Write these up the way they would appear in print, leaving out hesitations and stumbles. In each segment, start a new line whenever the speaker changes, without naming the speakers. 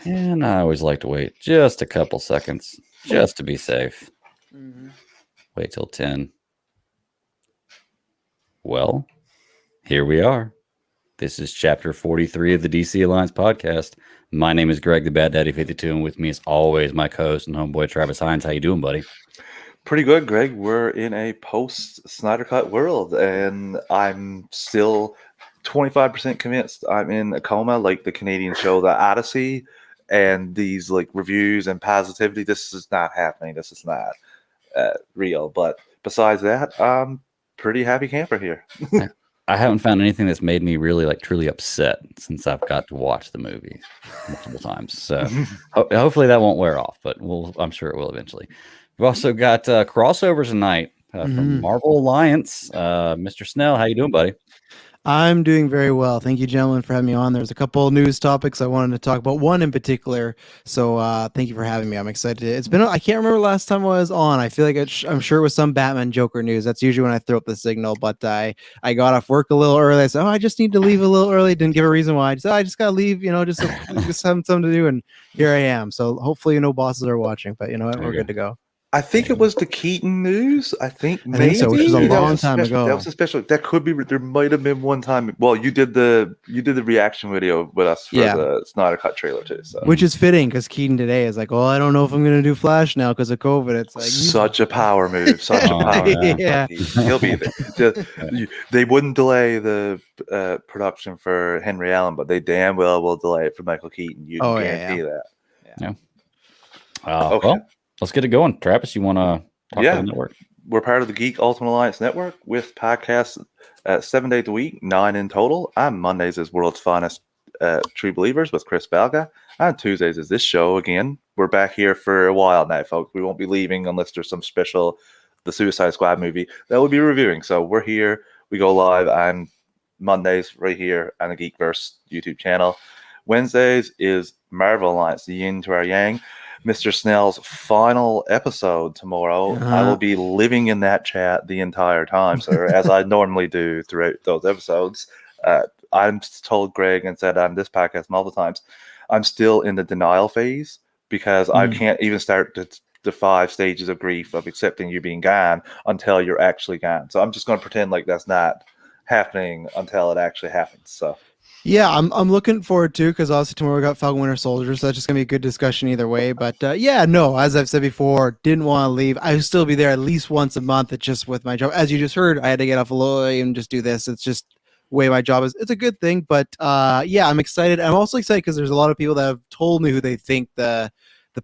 And I always like to wait just a couple seconds, just to be safe. Wait till 10. Well, here we are. This is chapter 43 of the DC Alliance podcast. My name is Greg, the Bad Daddy 52, and with me is always my co-host and homeboy Travis Hines. How you doing, buddy?
Pretty good, Greg. We're in a post-Snyder Cut world, and I'm still 25% convinced I'm in a coma, like the Canadian show The Odyssey, and these like reviews and positivity. This is not happening. This is not real. But besides that, I'm pretty happy camper here.
I haven't found anything that's made me really like truly upset since I've got to watch the movie multiple times. So hopefully that won't wear off, but I'm sure it will eventually. We've also got crossovers tonight from Marvel Alliance. Mr. Snell, how you doing, buddy?
I'm doing very well. Thank you, gentlemen, for having me on. There's a couple of news topics I wanted to talk about, one in particular. So thank you for having me. I'm excited. It's been, I can't remember last time I was on. I feel like I'm sure it was some Batman Joker news. That's usually when I throw up the signal, but I got off work a little early. I said, I just need to leave a little early. Didn't give a reason why. I just got to leave, just have something to do. And here I am. So hopefully no bosses are watching, but you know what? We're good to go.
I think it was the Keaton news. I think
so, which was a long time ago.
That was a special. That could be. There might have been one time. Well, you did the reaction video with us for the Snyder Cut trailer too. So.
Which is fitting because Keaton today is like, I don't know if I'm going to do Flash now because of COVID. It's like
such a power move. Such a power move.
Yeah,
he'll be there. They wouldn't delay the production for Henry Allen, but they damn well will delay it for Michael Keaton. You can guarantee that.
Yeah. Okay. Well, let's get it going. Travis, you want to talk about the network?
We're part of the Geek Ultimate Alliance Network with podcasts 7 days a week, 9 in total. On Mondays is World's Finest True Believers with Chris Balga. On Tuesdays is this show again. We're back here for a while now, folks. We won't be leaving unless there's some special, the Suicide Squad movie that we'll be reviewing. So we're here. We go live on Mondays right here on the Geekverse YouTube channel. Wednesdays is Marvel Alliance, the yin to our yang. Mr. Snell's final episode tomorrow. I will be living in that chat the entire time, sir, as I normally do throughout those episodes. I'm told Greg and said on this podcast multiple times, I'm still in the denial phase because I can't even start the 5 stages of grief of accepting you being gone until you're actually gone. So I'm just going to pretend like that's not happening until it actually happens. So.
Yeah, I'm looking forward to, because obviously tomorrow we got Falcon Winter Soldier, so that's just gonna be a good discussion either way. But as I've said before, didn't want to leave. I would still be there at least once a month. It's just with my job, as you just heard, I had to get off a little early and just do this. It's just the way my job is. It's a good thing, but I'm excited. I'm also excited because there's a lot of people that have told me who they think the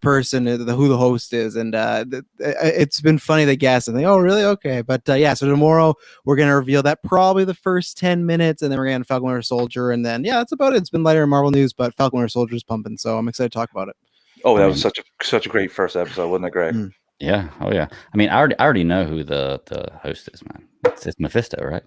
person, who the host is, and it's been funny to guess and think, oh really, okay, but so tomorrow we're gonna reveal that probably the first 10 minutes, and then we're gonna Falcon Winter Soldier, and then that's about it. It's been lighter in Marvel news, but Falcon Winter Soldier is pumping, so I'm excited to talk about it.
Oh, that was such a great first episode, wasn't it, Greg?
Yeah. Oh yeah. I mean, I already know who the host is, man. It's Mephisto, right?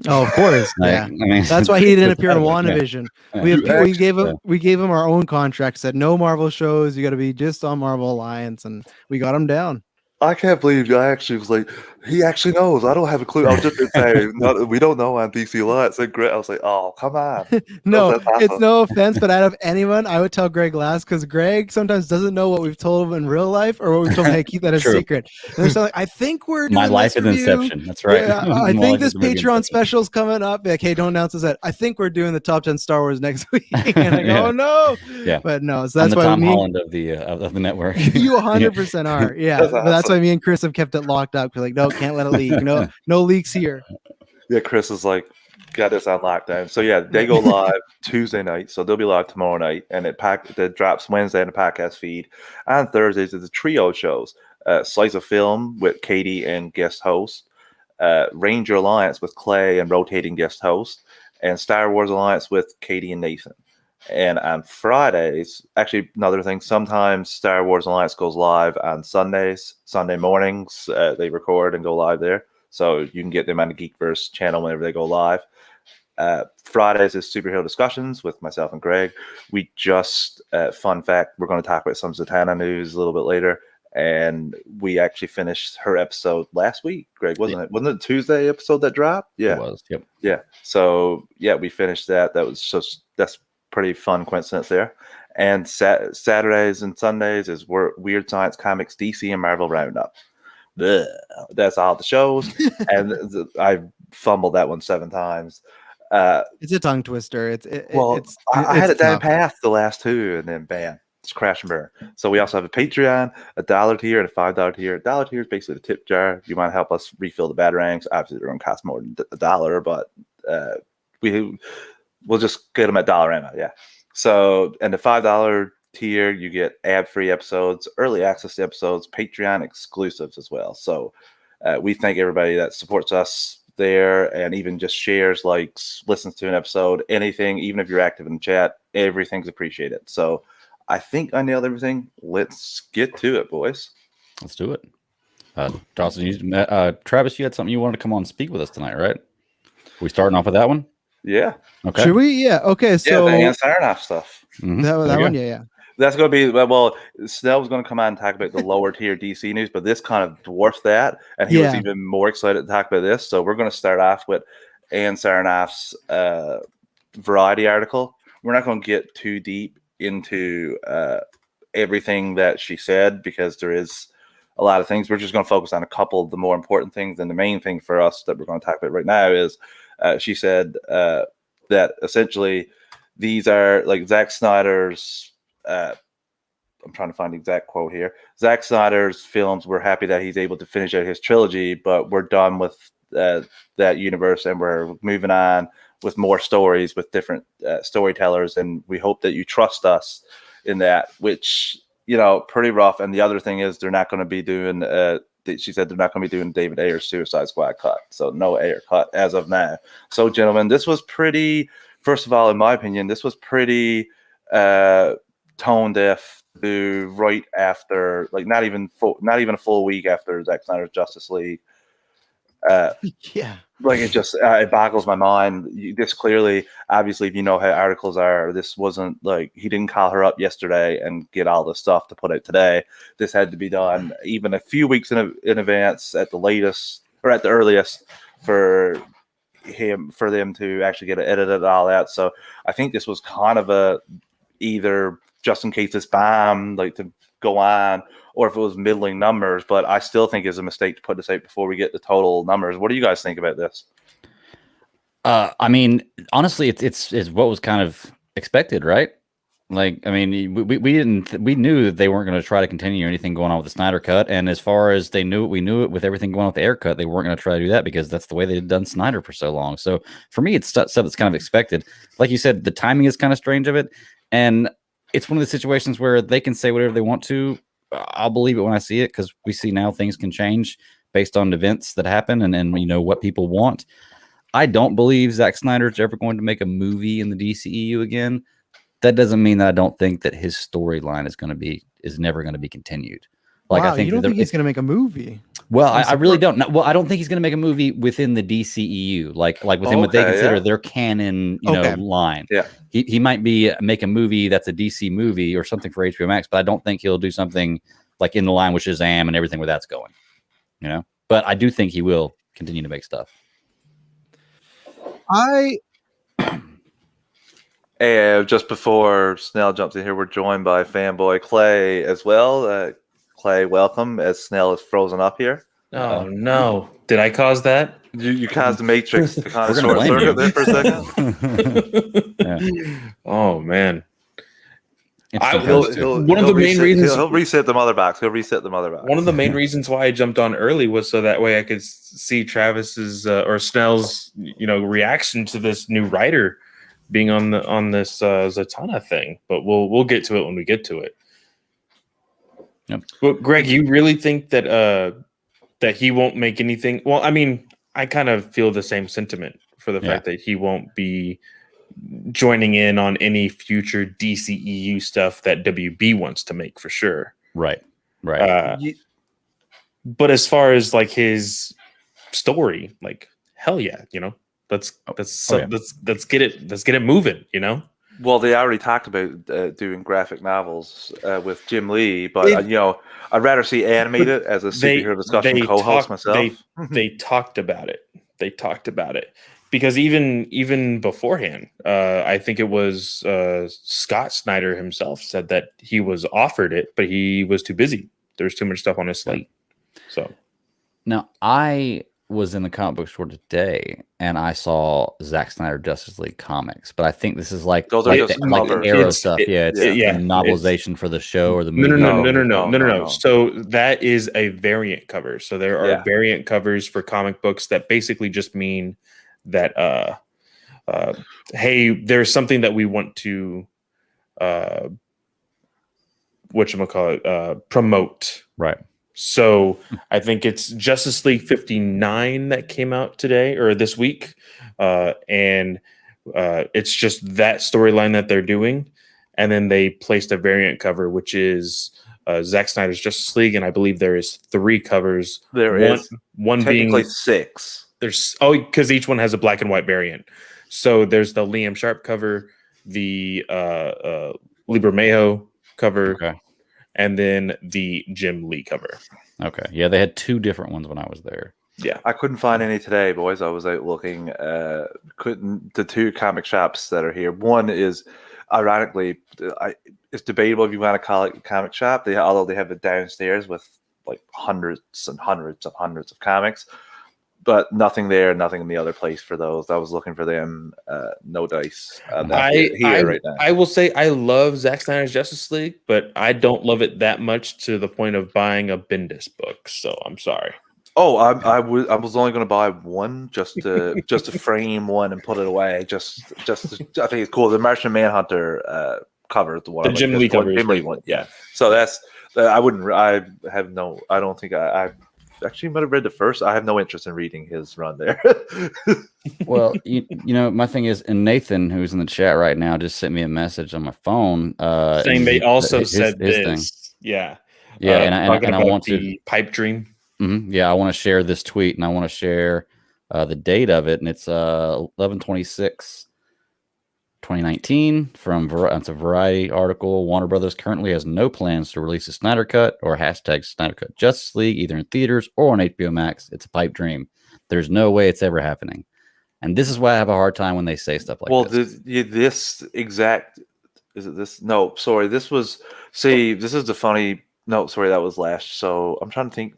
Oh, of course. Yeah. I mean, that's why he didn't appear in WandaVision. Yeah. We gave him our own contract, said no Marvel shows, you got to be just on Marvel Alliance, and we got him down.
I can't believe I actually was like, he actually knows. I don't have a clue. I was just going to say, we don't know on DC Alliance. And Greg, I was like, oh, come on.
No, awesome. It's no offense, but out of anyone, I would tell Greg last, because Greg sometimes doesn't know what we've told him in real life or what we've told him. Hey, keep that a secret. And so, like, I think we're doing
my life is Inception. That's right.
Yeah, I think this Patreon special is coming up. Like, hey, don't announce that. I think we're doing the top 10 Star Wars next week. And I go, oh no.
Yeah.
But no, so that's
I'm the
why
Tom Holland of the network.
You 100% are. Yeah. But that's why me and Chris have kept it locked up. We're like, no, can't let it leak. No leaks here.
Yeah, Chris is like, got this on lockdown. So yeah, they go live Tuesday night, so they'll be live tomorrow night, and it drops Wednesday in the podcast feed. On Thursdays is the trio shows: Slice of Film with Katie and guest host, Ranger Alliance with Clay and rotating guest host, and Star Wars Alliance with Katie and Nathan. And on Fridays, actually, another thing, sometimes Star Wars Alliance goes live on Sundays, Sunday mornings. They record and go live there. So you can get them on the Geekverse channel whenever they go live. Fridays is Superhero Discussions with myself and Greg. We just, fun fact, we're going to talk about some Zatanna news a little bit later. And we actually finished her episode last week, Greg, wasn't it? Wasn't it Tuesday episode that dropped? Yeah.
It was, yep.
Yeah. So, yeah, we finished that. That's pretty fun coincidence there. And Saturdays and Sundays is Weird Science Comics, DC, and Marvel Roundup. Blech. That's all the shows. And I fumbled that one 7 times.
It's a tongue twister.
I had it down
tough.
past the last 2, and then bam, it's crash and burn. So we also have a Patreon, a $1 tier, and a $5 tier. $1 tier is basically the tip jar. You want to help us refill the batarangs. Obviously, they're going to cost more than $1, but we'll just get them at Dollarama. Yeah. So, and the $5 tier, you get ad-free episodes, early access to episodes, Patreon exclusives as well. So we thank everybody that supports us there and even just shares, likes, listens to an episode, anything, even if you're active in the chat, everything's appreciated. So I think I nailed everything. Let's get to it, boys.
Let's do it. Dawson, Travis, you had something you wanted to come on and speak with us tonight, right? We starting off with that one?
Yeah.
Okay.
Should we? Yeah. Okay. So
the Ann Sarnoff stuff.
Mhm.
that
There you
one.
go.
Yeah.
That's going to be, well, Snell was going to come on and talk about the lower tier DC news, but this kind of dwarfs that. And he was
Yeah.
even more excited to talk about this. So we're going to start off with Ann Sarnoff's Variety article. We're not going to get too deep into everything that she said because there is a lot of things. We're just going to focus on a couple of the more important things. And the main thing for us that we're going to talk about right now is she said that essentially these are like Zack Snyder's I'm trying to find the exact quote here. Zack Snyder's films, we're happy that he's able to finish out his trilogy, but we're done with that universe and we're moving on with more stories with different storytellers. And we hope that you trust us in that, which, you know, pretty rough. And the other thing is they're not going to be doing, she said they're not going to be doing David Ayer's Suicide Squad cut. So no Ayer cut as of now. So, gentlemen, this was pretty, first of all, in my opinion, this was pretty tone deaf to right after, like not even a full week after Zack Snyder's Justice League.
Yeah.
Like it just it boggles my mind. This clearly, obviously, if you know how articles are, this wasn't like he didn't call her up yesterday and get all the stuff to put out today. This had to be done even a few weeks in advance at the latest or at the earliest for them to actually get it edited all out. So I think this was kind of a either just in case this bomb like to go on, or if it was middling numbers, but I still think it's a mistake to put this out before we get the total numbers. What do you guys think about this?
I mean, honestly, it's what was kind of expected, right? Like, I mean, we knew that they weren't going to try to continue anything going on with the Snyder Cut, and as far as we knew it with everything going on with the Ayer Cut, they weren't going to try to do that because that's the way they'd done Snyder for so long. So for me, it's stuff that's kind of expected. Like you said, the timing is kind of strange of it, and it's one of the situations where they can say whatever they want to. I'll believe it when I see it because we see now things can change based on events that happen and you know what people want. I don't believe Zack Snyder's ever going to make a movie in the DCEU again. That doesn't mean that I don't think that his storyline is never going to be continued. Like
Wow,
I think
you don't think he's going to make a movie?
Well, I really don't. Well, I don't think he's going to make a movie within the DCEU, like within what they consider their canon, line.
Yeah,
he might make a movie that's a DC movie or something for HBO Max, but I don't think he'll do something like in the line with Shazam and everything where that's going. You know, but I do think he will continue to make stuff.
Just before Snell jumps in here, we're joined by fanboy Clay as well. Clay, welcome as Snell is frozen up here.
Oh no! Did I cause that?
You caused the Matrix to kind of
We're gonna
short
blame
circuit there for a second.
Yeah.
Oh man!
One
One of the main reasons
he'll reset the mother box.
One of the main reasons why I jumped on early was so that way I could see Travis's or Snell's reaction to this new writer being on this Zatanna thing. But we'll get to it when we get to it.
Yep.
Well, Greg, you really think that that he won't make anything? Well, I mean, I kind of feel the same sentiment for the fact that he won't be joining in on any future DCEU stuff that WB wants to make for sure.
Right.
But as far as like his story, like hell yeah, let's get it moving,
Well, they already talked about doing graphic novels with Jim Lee, but I'd rather see animated as a superhero discussion co-host myself.
They talked about it. because even beforehand, I think it was Scott Snyder himself said that he was offered it, but he was too busy. There's too much stuff on his slate. So
Now, I was in the comic book store today, and I saw Zack Snyder Justice League comics, but I think this is like
Those are
like
just
the, like the
covers.
Arrow
It's-
stuff.
it-
Yeah, it's
yeah.
the
Yeah,
novelization for the show or the
no,
movie.
No.
So that is a variant cover. So there are
Yeah.
variant covers for comic books that basically just mean that hey, there's something that we want to promote.
Right.
So I think it's Justice League 59 that came out today or this week. And it's just that storyline that they're doing. And then they placed a variant cover, which is Zack Snyder's Justice League. And I believe there is 3 covers.
There
one,
is
one
technically
being
6.
there's because each one has a black and white variant. So there's the Liam Sharp cover, the Libra Mayo cover,
Okay.
and then the Jim Lee cover.
Okay. Yeah, they had 2 different ones when I was there.
Yeah.
I couldn't find any today, boys. I was out looking. The 2 comic shops that are here. One is, ironically, it's debatable if you want to call it a comic shop. Although they have it downstairs with like hundreds and hundreds of comics, but nothing there, nothing in the other place for those. I was looking for them. No dice. Here right now.
I will say I love Zack Snyder's Justice League, but I don't love it that much to the point of buying a Bendis book. So I'm sorry.
Oh, I was only going to buy one just to frame one and put it away. Just I think it's cool. The Martian Manhunter cover, the one
The Jim Lee cover,
Jim Lee one, yeah. So that's I wouldn't. I have no. I don't think I actually might have read the first. I have no interest in reading his run there.
Well, you know, my thing is, and Nathan, who's in the chat right now, just sent me a message on my phone
Saying they also
his
said
thing.
this. Yeah.
Yeah, and I want
the pipe dream.
Yeah, I want to share this tweet, and I want to share the date of it, and it's 11/26, 2019 from it's a Variety article. Warner Brothers currently has no plans to release a Snyder Cut or hashtag Snyder Cut Justice League either in theaters or on HBO Max. It's a pipe dream. There's no way it's ever happening, and this is why I have a hard time when they say stuff like this.
This exact is it this? No, sorry. This was this is the funny. No, sorry, that was last. So I'm trying to think.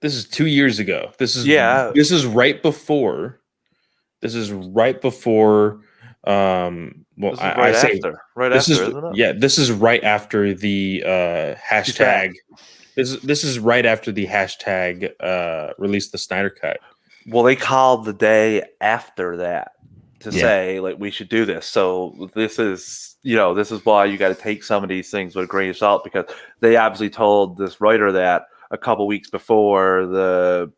This is 2 years ago. This is right before. This is right before. Well,
right after, isn't it?
Yeah, this is right after the hashtag. This is right after the hashtag release the Snyder Cut.
Well, they called the day after that to say like we should do this. So this is why you got to take some of these things with a grain of salt, because they obviously told this writer that a couple weeks before the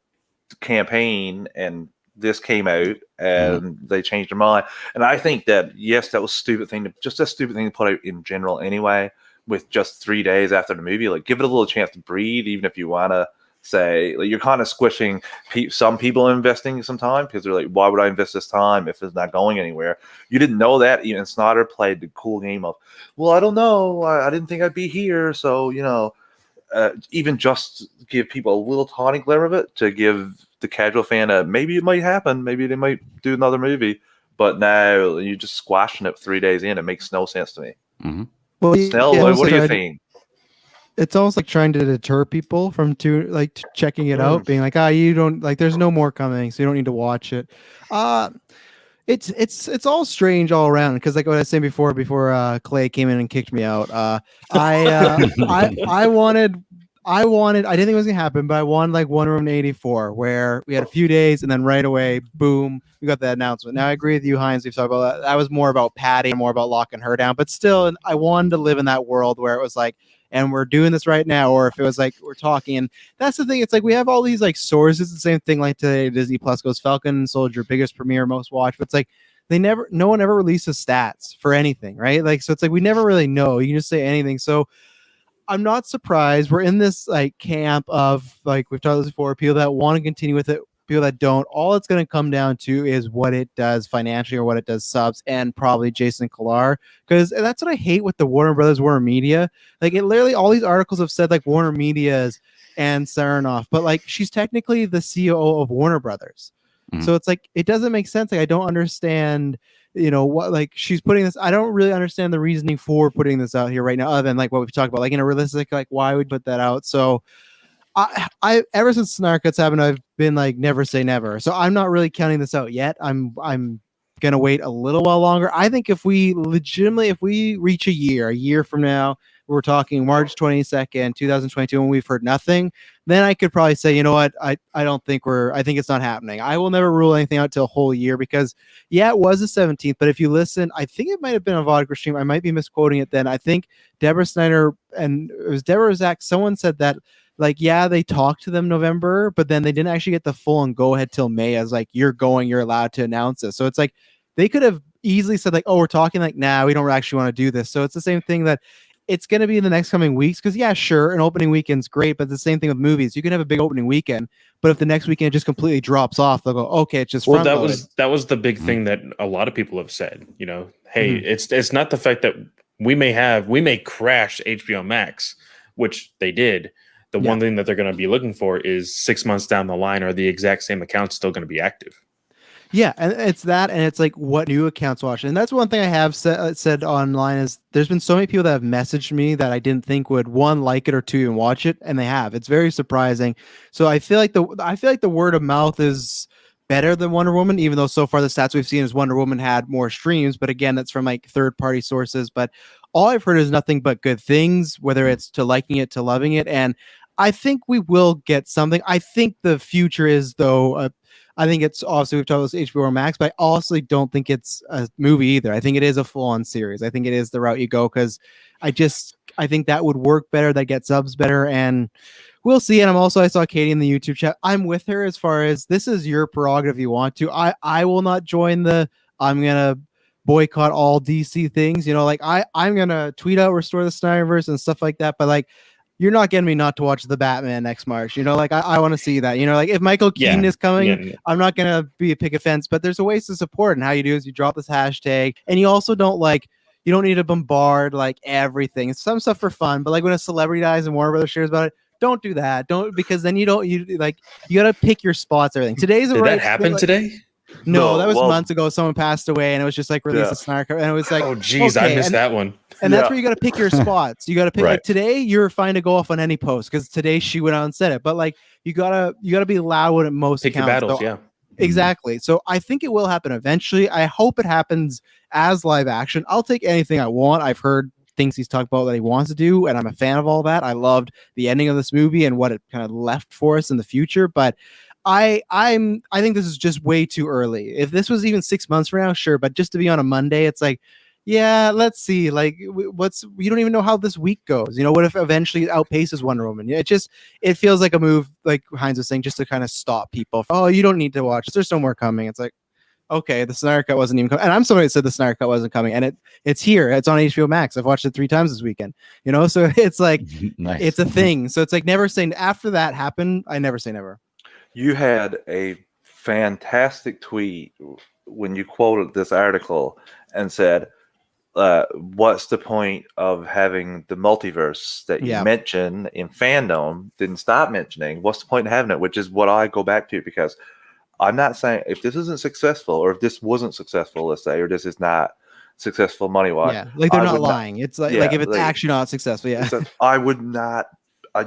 campaign, and this came out, and they changed their mind. And I think that yes, that was a stupid thing to put out in general anyway. With just 3 days after the movie, like give it a little chance to breathe, even if you want to say like, you're kind of squishing some people investing some time, because they're like, why would I invest this time if it's not going anywhere? You didn't know that. Even Snyder played the cool game of, well, I don't know, I didn't think I'd be here, so even just give people a little tiny glimmer of it to give the casual fan a maybe it might happen, maybe they might do another movie. But now you're just squashing it 3 days in. It makes no sense to me.
Mm-hmm.
Well,
Snell, what do you think?
It's almost like trying to deter people from checking it out, being like, you don't like, there's no more coming, so you don't need to watch it. It's all strange all around, because like what I was saying before Clay came in and kicked me out. I wanted. I didn't think it was gonna happen, but I wanted like Wonder Woman 84, where we had a few days and then right away, boom, we got that announcement. Now I agree with you, Heinz. We've talked about that. That was more about Patty, more about locking her down. But still, I wanted to live in that world where it was like, and we're doing this right now, or if it was like we're talking. And that's the thing. It's like we have all these like sources. The same thing like today, Disney Plus goes Falcon and Soldier, biggest premiere, most watched. But it's like no one ever releases stats for anything, right? Like, so it's like we never really know. You can just say anything. So I'm not surprised. We're in this like camp of, like we've talked this before, people that want to continue with it, people that don't. All it's going to come down to is what it does financially or what it does subs, and probably Jason Kilar, because that's what I hate with the Warner Brothers, Warner Media. Like it literally, all these articles have said like Warner Media's and Saronoff, but like she's technically the CEO of Warner Brothers. So it's like it doesn't make sense. Like I don't understand, what like she's putting this. I don't really understand the reasoning for putting this out here right now, other than like what we've talked about, like in a realistic, like why would put that out. So I ever since Snark Cuts happened, I've been like never say never. So I'm not really counting this out yet. I'm gonna wait a little while longer. I think if we reach a year from now, we're talking March 22nd, 2022, and we've heard nothing, then I could probably say, you know what, I don't think I think it's not happening. I will never rule anything out till a whole year because it was the 17th, but if you listen, I think it might have been a Vodka stream. I might be misquoting it then. I think Deborah Snyder, and it was Deborah or Zach, someone said that like, they talked to them November, but then they didn't actually get the full and go ahead till May as like, you're allowed to announce this. So it's like, they could have easily said like, oh, we're talking like, nah, we don't actually want to do this. So it's the same thing that it's going to be in the next coming weeks. Cause sure. An opening weekend's great, but the same thing with movies. You can have a big opening weekend, but if the next weekend just completely drops off, they'll go, okay, it's just
that was the big thing that a lot of people have said, hey, it's not the fact that we may crash HBO Max, which they did. The one thing that they're going to be looking for is 6 months down the line, are the exact same accounts still going to be active?
Yeah, and it's that, and it's like what new accounts watch, and that's one thing I have said online is there's been so many people that have messaged me that I didn't think would one like it or two and watch it, and they have. It's very surprising. So I feel like the word of mouth is better than Wonder Woman, even though so far the stats we've seen is Wonder Woman had more streams, but again, that's from like third party sources. But all I've heard is nothing but good things, whether it's to liking it to loving it, and I think we will get something. I think the future is though. I think it's obviously we've talked about HBO Max, but I also don't think it's a movie either. I think it is a full-on series. I think it is the route you go because I think that would work better. That gets subs better, and we'll see. And I saw Katie in the YouTube chat. I'm with her as far as this is your prerogative. You want to. I will not join I'm gonna boycott all DC things. Like I'm gonna tweet out restore the Snyderverse and stuff like that. But like, you're not getting me not to watch the Batman next March. Like I want to see that. Like if Michael Keaton is coming, I'm not gonna be a pick offense, but there's a ways to support, and how you do is you drop this hashtag, and you also don't need to bombard like everything. It's some stuff for fun, but like when a celebrity dies and Warner Brothers shares about it, don't do that. Don't, because then you gotta pick your spots. Everything today's
did that happen today?
No, that was months ago. Someone passed away, and it was just like release a Snark, and it was like,
oh geez, okay, I missed that one.
And that's where you got to pick your spots. You got to pick like today. You're fine to go off on any post because today she went out and said it. But like you gotta be loud at most
pick
accounts.
Your battles,
exactly. So I think it will happen eventually. I hope it happens as live action. I'll take anything I want. I've heard things he's talked about that he wants to do, and I'm a fan of all that. I loved the ending of this movie and what it kind of left for us in the future, but. I think this is just way too early. If this was even 6 months from now, sure, but just to be on a Monday, it's like, let's see. Like, you don't even know how this week goes. What if eventually it outpaces Wonder Woman? It feels like a move, like Heinz was saying, just to kind of stop people. Oh, you don't need to watch this. There's no more coming. It's like, okay, the Snyder Cut wasn't even coming, and I'm somebody that said the Snyder Cut wasn't coming, and it's here. It's on HBO Max. I've watched it 3 times this weekend. So it's like, nice. It's a thing. So it's like never saying after that happened. I never say never.
You had a fantastic tweet when you quoted this article and said, what's the point of having the multiverse that you mention in fandom, didn't stop mentioning? What's the point of having it? Which is what I go back to, because I'm not saying if this isn't successful, or if this wasn't successful, let's say, or this is not successful money-wise.
Yeah, like they're not lying. It's like if it's actually not successful,
I would not.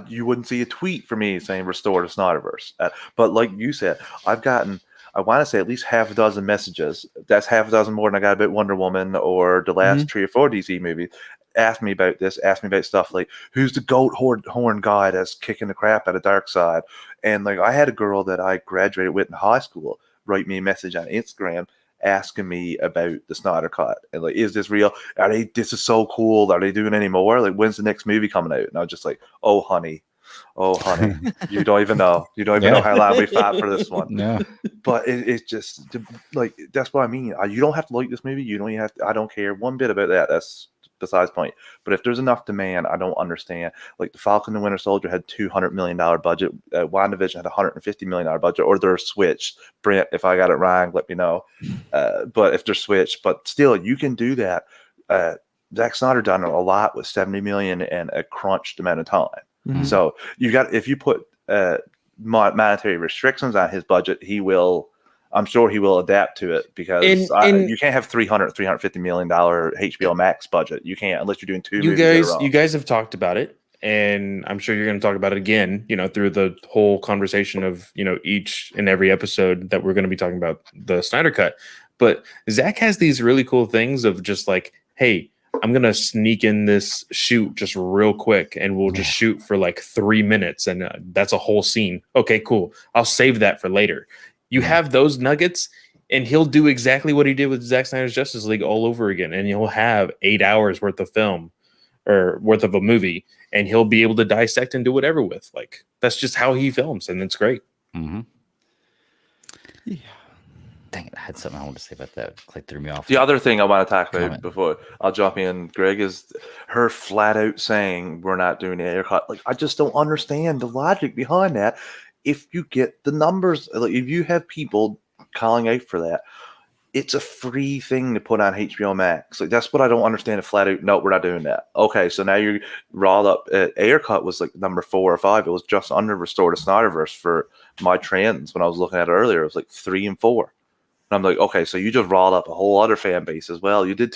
You wouldn't see a tweet for me saying restore the Snyderverse. But like you said, I've gotten, I want to say at least half a dozen messages. That's half a dozen more than I got about Wonder Woman or the last 3 or 4 DC movies. Ask me about this, ask me about stuff like, who's the goat horn guy that's kicking the crap out of Darkseid? And like, I had a girl that I graduated with in high school write me a message on Instagram asking me about the Snyder Cut and like, is this real? This is so cool. Are they doing any more? Like, when's the next movie coming out? And I was just like, oh honey, you don't even know. You don't even know how long we fought for this one.
No.
But it's just like, that's what I mean. You don't have to like this movie. You don't even have to. I don't care one bit about that. That's besides the point. But if there's enough demand, I don't understand. Like the Falcon and Winter Soldier had $200 million budget. WandaVision had $150 million budget, or they're switched. Brent, if I got it wrong, let me know. But if they're switched, but still, you can do that. Zack Snyder done a lot with $70 million and a crunched amount of time. Mm-hmm. So you got, if you put monetary restrictions on his budget, he will I'm sure he will adapt to it because
And
you can't have $350 million HBO Max budget. You can't unless you're doing two movies in a row.
you guys have talked about it, and I'm sure you're going to talk about it again, through the whole conversation of, each and every episode that we're going to be talking about the Snyder Cut. But Zach has these really cool things of just like, hey, I'm going to sneak in this shoot just real quick, and we'll just shoot for like 3 minutes, and that's a whole scene. Okay, cool. I'll save that for later. You have those nuggets, and he'll do exactly what he did with Zack Snyder's Justice League all over again, and you'll have 8 hours worth of film or worth of a movie, and he'll be able to dissect and do whatever with. Like, that's just how he films, and it's great.
Mm-hmm.
Yeah.
Dang it, I had something I wanted to say about that. Like, threw me off.
The other thing I want to talk about
Comment.
before I'll jump in, Greg, is her flat out saying we're not doing the air cut. Like, I just don't understand the logic behind that. If you get the numbers, like if you have people calling out for that, it's a free thing to put on HBO Max. Like, that's what I don't understand. Flat out, no, we're not doing that. Okay, so now you're rawed up. Air cut was like number 4 or 5. It was just under Restore to Snyderverse for my trends when I was looking at it earlier. It was like 3 and 4. And I'm like, okay, so you just rawed up a whole other fan base as well. You did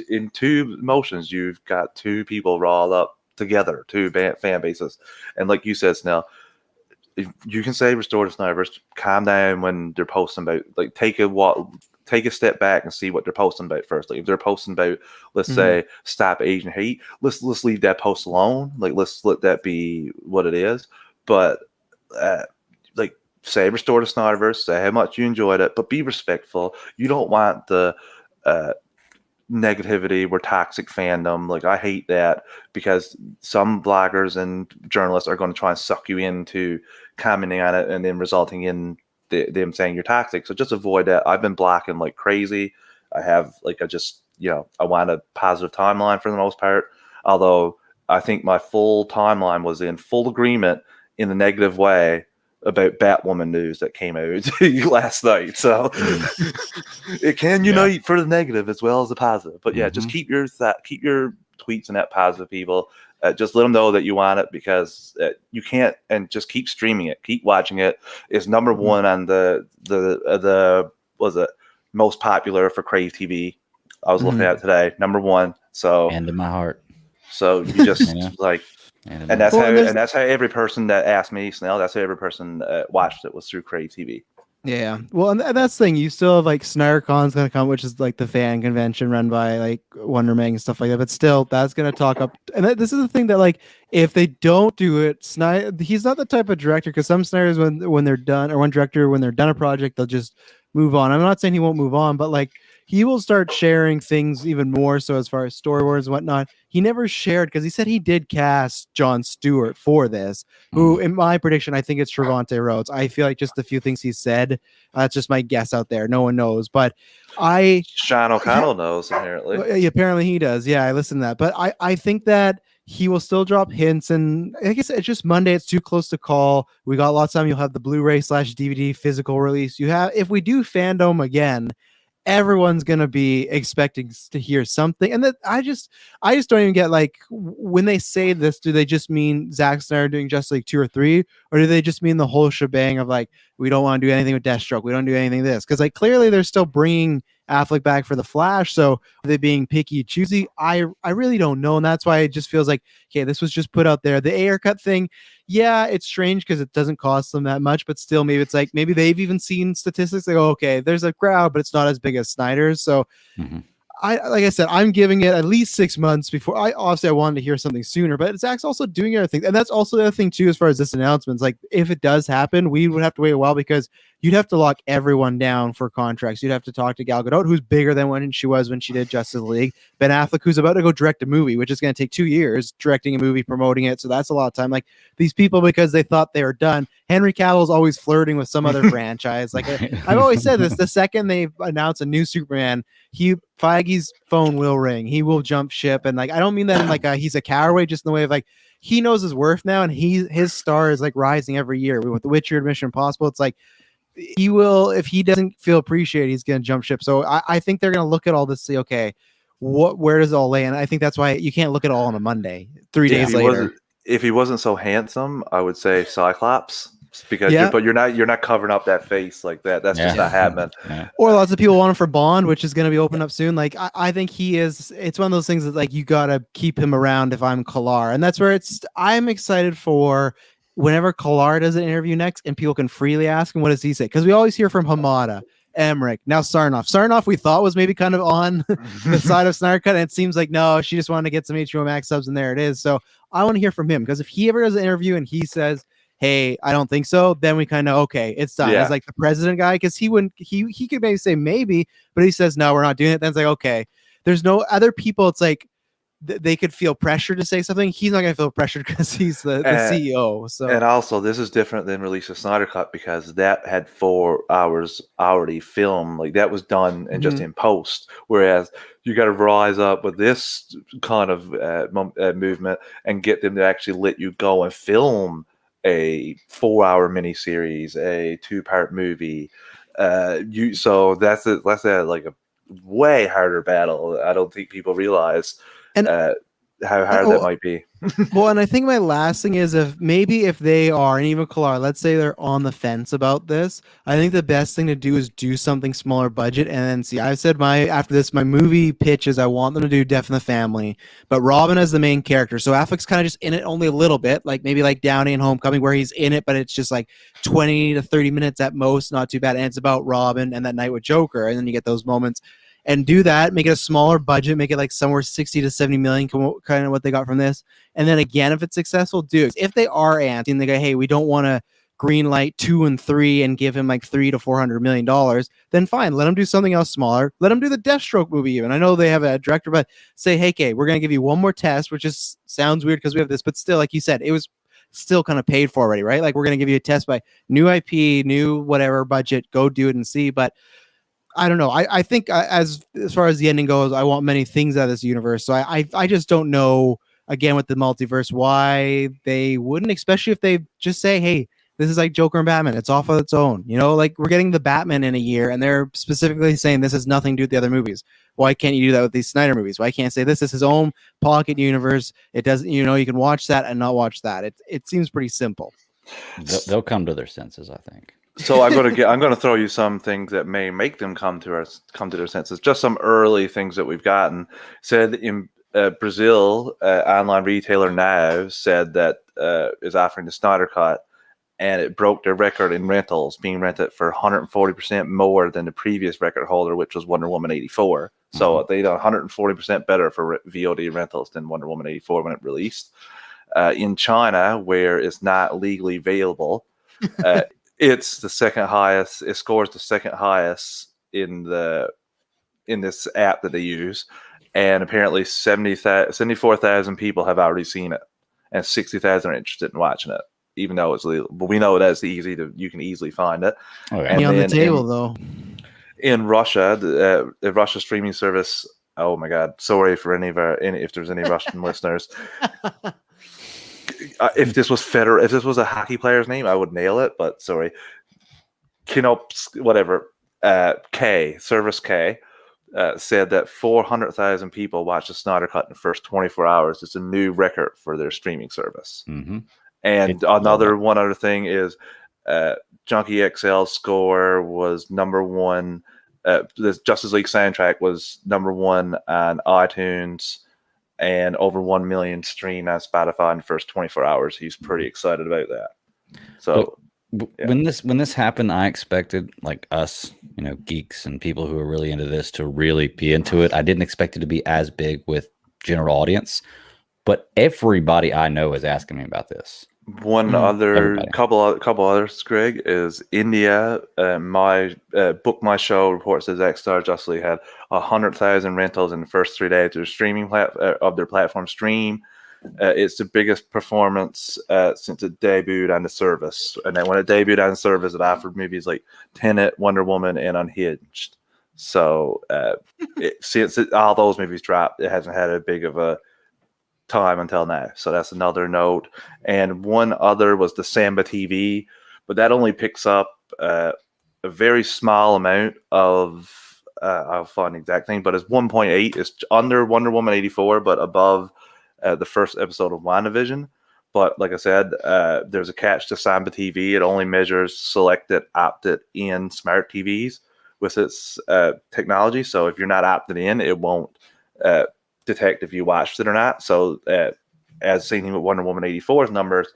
in 2 motions. You've got 2 people rawed up together, 2 fan bases. And like you said, Snell, you can say Restore to Snyderverse, calm down when they're posting about, like, take a step back and see what they're posting about first. Like, if they're posting about, let's say, stop Asian hate, let's leave that post alone. Like, let's let that be what it is. But like, say Restore to Snyderverse, say how much you enjoyed it, but be respectful. You don't want the negativity, we're toxic fandom. Like, I hate that because some bloggers and journalists are going to try and suck you into commenting on it and then resulting in them saying you're toxic. So just avoid that. I've been blocking like crazy. I have, like, I want a positive timeline for the most part. Although I think my full timeline was in full agreement in the negative way about Batwoman news that came out last night. So it can unite for the negative as well as the positive. But yeah, just keep your tweets and that positive, people. Just let them know that you want it, because you can't, and just keep streaming it, keep watching it. It's number 1 on the was it most popular for Crave TV. I was looking at it today, number 1. So,
and in my heart.
So you just like. And that's how every person that asked me, Snell, that's how every person watched it, was through Crave TV.
Yeah. Well, and that's the thing. You still have like SnyderCon's going to come, which is like the fan convention run by like Wonder Man and stuff like that. But still, that's going to talk up. And this is the thing that, like, if they don't do it, Snyder, he's not the type of director, because some Snyders, when they're done, or one director, when they're done a project, they'll just move on. I'm not saying he won't move on, but like, he will start sharing things even more so as far as storyboards and whatnot. He never shared, because he said he did cast Jon Stewart for this, who, in my prediction, I think it's Trevante Rhodes. I feel like just a few things he said, that's just my guess out there. No one knows. But
Sean O'Connell knows, apparently.
Apparently he does. Yeah, I listened to that. But I think that he will still drop hints. And I guess it's just Monday. It's too close to call. We got lots of time. You'll have the Blu-ray/DVD physical release. If we do fandom again, everyone's gonna be expecting to hear something, and that I just don't even get, like, when they say this, do they just mean Zack Snyder doing Justice League 2 or 3, or do they just mean the whole shebang of, like, we don't want to do anything with Deathstroke, we don't do anything this? Because, like, clearly they're still bringing Affleck back for the Flash, so are they being picky choosy? I really don't know, and that's why it just feels like, okay, this was just put out there. The air cut thing, yeah, it's strange because it doesn't cost them that much, but still, maybe it's like, maybe they've even seen statistics like, oh, okay, there's a crowd, but it's not as big as Snyder's. So like I said, I'm giving it at least 6 months before. I wanted to hear something sooner, but Zach's also doing other things, and that's also the other thing too, as far as this announcement. Like, if it does happen, we would have to wait a while, because you'd have to lock everyone down for contracts. You'd have to talk to Gal Gadot, who's bigger than when she did Justice League. Ben Affleck, who's about to go direct a movie, which is going to take 2 years directing a movie, promoting it. So that's a lot of time. Like, these people, because they thought they were done. Henry Cavill's always flirting with some other franchise. Like, I've always said this: the second they announce a new Superman, Feige's phone will ring. He will jump ship, and like, I don't mean that in like he's a coward way, just in the way of like, he knows his worth now, and his star is like rising every year with The Witcher and Mission Impossible. It's like, he will, if he doesn't feel appreciated, he's going to jump ship. So I think they're going to look at all this, see, okay, where does it all lay? And I think that's why you can't look at it all on a Monday, 3 days later.
If he wasn't so handsome, I would say Cyclops. because
Yeah.
you're not covering up that face like that. That's just
Yeah.
not happening.
Yeah.
Or lots of people want him for Bond, which is going to be opened up soon. Like I think he is. It's one of those things that like you gotta keep him around if I'm Kalar, and that's where I'm excited for whenever Kalar does an interview next, and people can freely ask him what does he say, because we always hear from Hamada, Emmerich, now Sarnoff. Sarnoff we thought was maybe kind of on the side of Snyder Cut, and it seems like no, she just wanted to get some HBO Max subs, and there it is. So I want to hear from him, because if he ever does an interview and he says, hey, I don't think so, then we kind of okay, it's done.
Yeah.
As like the president guy, because he could maybe say maybe, but he says no, we're not doing it. Then it's like okay, there's no other people. It's like they could feel pressure to say something. He's not gonna feel pressured because he's the CEO. So
and also this is different than release of Snyder Cut, because that had 4 hours already filmed. Like that was done and just in post. Whereas you got to rise up with this kind of movement and get them to actually let you go and film a 4-hour miniseries, a 2-part movie. So that's like a way harder battle. I don't think people realize
And-
how hard that might be.
well, and I think my last thing is if they are, and even Kalar, let's say they're on the fence about this, I think the best thing to do is do something smaller budget. And then see, I've said after this, my movie pitch is I want them to do Death in the Family, but Robin as the main character. So Affleck's kind of just in it only a little bit, like maybe like Downey and Homecoming, where he's in it, but it's just like 20 to 30 minutes at most, not too bad. And it's about Robin and that night with Joker. And then you get those moments. And do that, make it a smaller budget, make it like somewhere 60 to 70 million, kind of what they got from this. And then again, if it's successful, do it. If they are antsy and they go, hey, we don't want to green light 2 and 3 and give him like $300 to $400 million, then fine, let him do something else smaller. Let him do the Deathstroke movie even. I know they have a director, but say, hey, Kay, we're going to give you one more test, which is sounds weird because we have this, but still, like you said, it was still kind of paid for already, right? Like we're going to give you a test by new IP, new whatever budget, go do it and see. But I don't know. I think as far as the ending goes, I want many things out of this universe. So I just don't know, again, with the multiverse, why they wouldn't, especially if they just say, hey, this is like Joker and Batman. It's off of its own. You know, like we're getting the Batman in a year, and they're specifically saying this has nothing to do with the other movies. Why can't you do that with these Snyder movies? Why can't say this is his own pocket universe? It doesn't, you can watch that and not watch that. It seems pretty simple.
They'll come to their senses, I think.
So I'm going to throw you some things that may make them come to their senses. Just some early things that we've gotten. Said in Brazil, online retailer Now said that is offering the Snyder Cut, and it broke their record in rentals, being rented for 140% more than the previous record holder, which was Wonder Woman 84. So they done 140% better for VOD rentals than Wonder Woman 84 when it released. In China, where it's not legally available, it's the second highest. It scores the second highest in this app that they use, and apparently 74,000 people have already seen it, and 60,000 are interested in watching it, even though it's legal. But we know that's you can easily find it.
Oh, yeah.
And
On the
then
table, though.
in Russia, the Russia streaming service. Oh my God! Sorry for if there's any Russian listeners. If this was a hockey player's name, I would nail it. But sorry, Kinops, whatever. Service K said that 400,000 people watched the Snyder Cut in the first 24 hours. It's a new record for their streaming service.
Mm-hmm.
And one other thing is, Junkie XL's score was number one. The Justice League soundtrack was number one on iTunes, and over 1 million streamed on Spotify in the first 24 hours. He's pretty excited about that. So
when this happened, I expected like us, geeks and people who are really into this to really be into it. I didn't expect it to be as big with general audience, but everybody I know is asking me about this.
Couple others, Greg, is India. My Book My Show reports that Zack Snyder Justice League had 100,000 rentals in the first 3 days of their streaming of their platform stream. It's the biggest performance since it debuted on the service. And then when it debuted on the service, it offered movies like Tenet, Wonder Woman, and Unhinged. So since all those movies dropped, it hasn't had a big of a time until now. So that's another note. And one other was the Samba TV, but that only picks up a very small amount of I'll find the exact thing, but it's 1.8. It's under Wonder Woman 84, but above the first episode of WandaVision. But like I said, there's a catch to Samba TV. It only measures selected, opted in smart TVs with its technology. So if you're not opted in, it won't detect if you watched it or not. So as seen with Wonder Woman 84's numbers,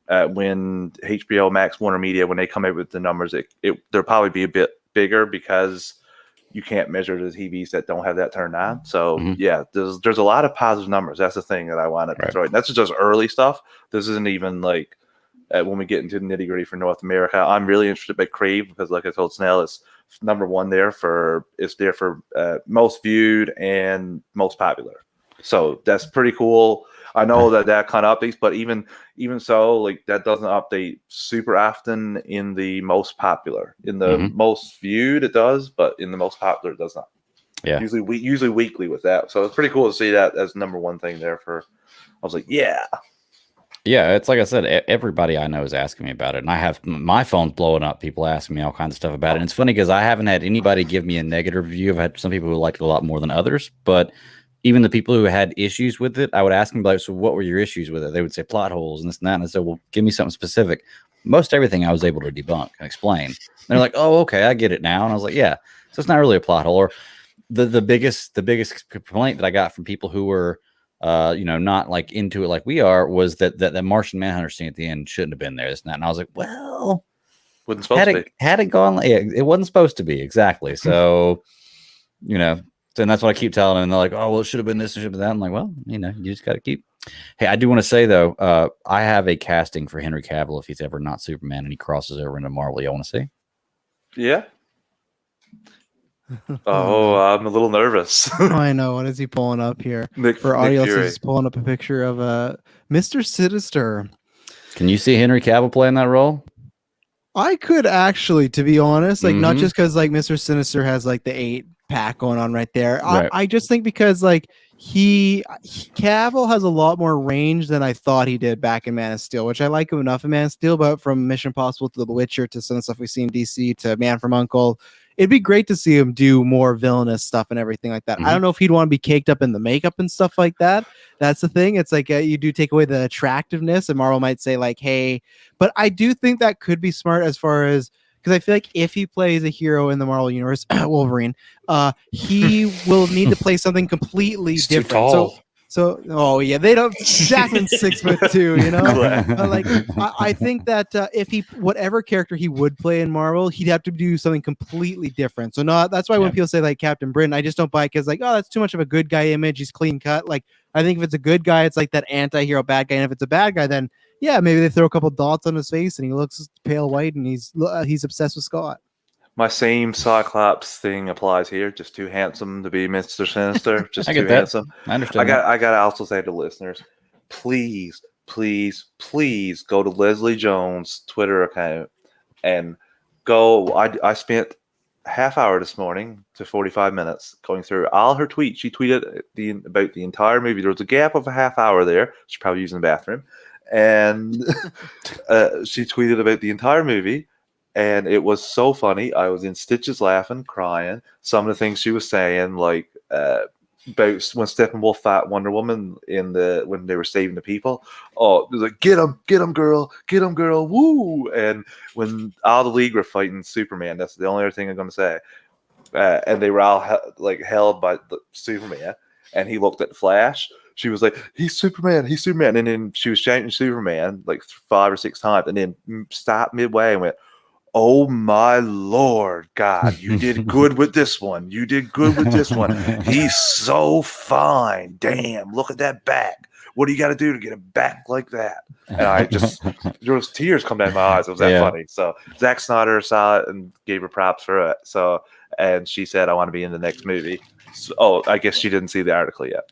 when HBO Max, Warner Media, when they come out with the numbers, they'll probably be a bit bigger because you can't measure the TVs that don't have that turned on. So yeah, there's a lot of positive numbers. That's the thing that I wanted to throw in. That's just early stuff. This isn't even like when we get into the nitty gritty for North America. I'm really interested by Crave because, like I told Snell, it's number one there for most viewed and most popular. So that's pretty cool. I know that kind of updates, but even so, like that doesn't update super often in the most popular. In the most viewed, it does, but in the most popular, it does not.
Yeah,
usually weekly with that. So it's pretty cool to see that as number one thing there. I was like, yeah.
It's like I said, everybody I know is asking me about it, and I have my phone's blowing up. People asking me all kinds of stuff about it, and it's funny because I haven't had anybody give me a negative review. I've had some people who liked it a lot more than others, but even the people who had issues with it, I would ask them, like, so what were your issues with it? They would say plot holes and this and that. And I said, well, give me something specific. Most everything I was able to debunk and explain. And they're like, oh, okay, I get it now. And I was like, yeah, so it's not really a plot hole. Or the biggest complaint that I got from people who were, not like into it like we are was that Martian Manhunter scene at the end shouldn't have been there, this and that. And I was like, well,
wasn't supposed to be.
Had it gone, it wasn't supposed to be exactly. So, and that's what I keep telling them. And they're like, oh, well, it should have been this, it should have been that. I'm like, well, you just got to keep. Hey, I do want to say, though, I have a casting for Henry Cavill if he's ever not Superman and he crosses over into Marvel. You want to see?
Yeah. Oh, I'm a little nervous.
I know. What is he pulling up here? For audio, he's pulling up a picture of Mr. Sinister.
Can you see Henry Cavill playing that role?
I could actually, to be honest, like not just because like Mr. Sinister has like the 8-pack going on right there. Right. I just think because like Cavill has a lot more range than I thought he did back in Man of Steel, which I like him enough in Man of Steel, but from Mission Impossible to The Witcher to some of the stuff we've seen in DC to Man from U.N.C.L.E., it'd be great to see him do more villainous stuff and everything like that. I don't know if he'd want to be caked up in the makeup and stuff like that. That's the thing. It's like you do take away the attractiveness, and Marvel might say like, hey, but I do think that could be smart as far as, because I feel like if he plays a hero in the Marvel universe, Wolverine, he will need to play something completely different.
Too tall.
So, oh yeah, they don't. Jackman's 6'2", But like, I think that if whatever character he would play in Marvel, he'd have to do something completely different. So that's why when people say like Captain Britain, I just don't buy it because like, oh, that's too much of a good guy image. He's clean cut. Like, I think if it's a good guy, it's like that anti-hero bad guy, and if it's a bad guy, then yeah, maybe they throw a couple dots on his face and he looks pale white and he's obsessed with Scott.
My same Cyclops thing applies here. Just too handsome to be Mr. Sinister. Just too handsome. I understand. I got to also say to listeners, please go to Leslie Jones' Twitter account and go. I spent a half hour this morning to 45 minutes going through all her tweets. She tweeted about the entire movie. There was a gap of a half hour there. She's probably using the bathroom. And she tweeted about the entire movie. And it was so funny. I was in stitches laughing, crying. Some of the things she was saying, like about when Steppenwolf fought Wonder Woman when they were saving the people. Oh, it was like, get him, girl, woo! And when all the League were fighting Superman, that's the only other thing I'm going to say. And they were all held by Superman, and he looked at Flash. She was like, he's Superman. And then she was shouting Superman like 5 or 6 times, and then stopped midway and went, oh my Lord, God, you did good with this one. He's so fine. Damn, look at that back. What do you got to do to get a back like that? And I just, there was tears come down my eyes. It was that funny. So Zack Snyder saw it and gave her props for it. So, and she said, I want to be in the next movie. So, I guess she didn't see the article yet.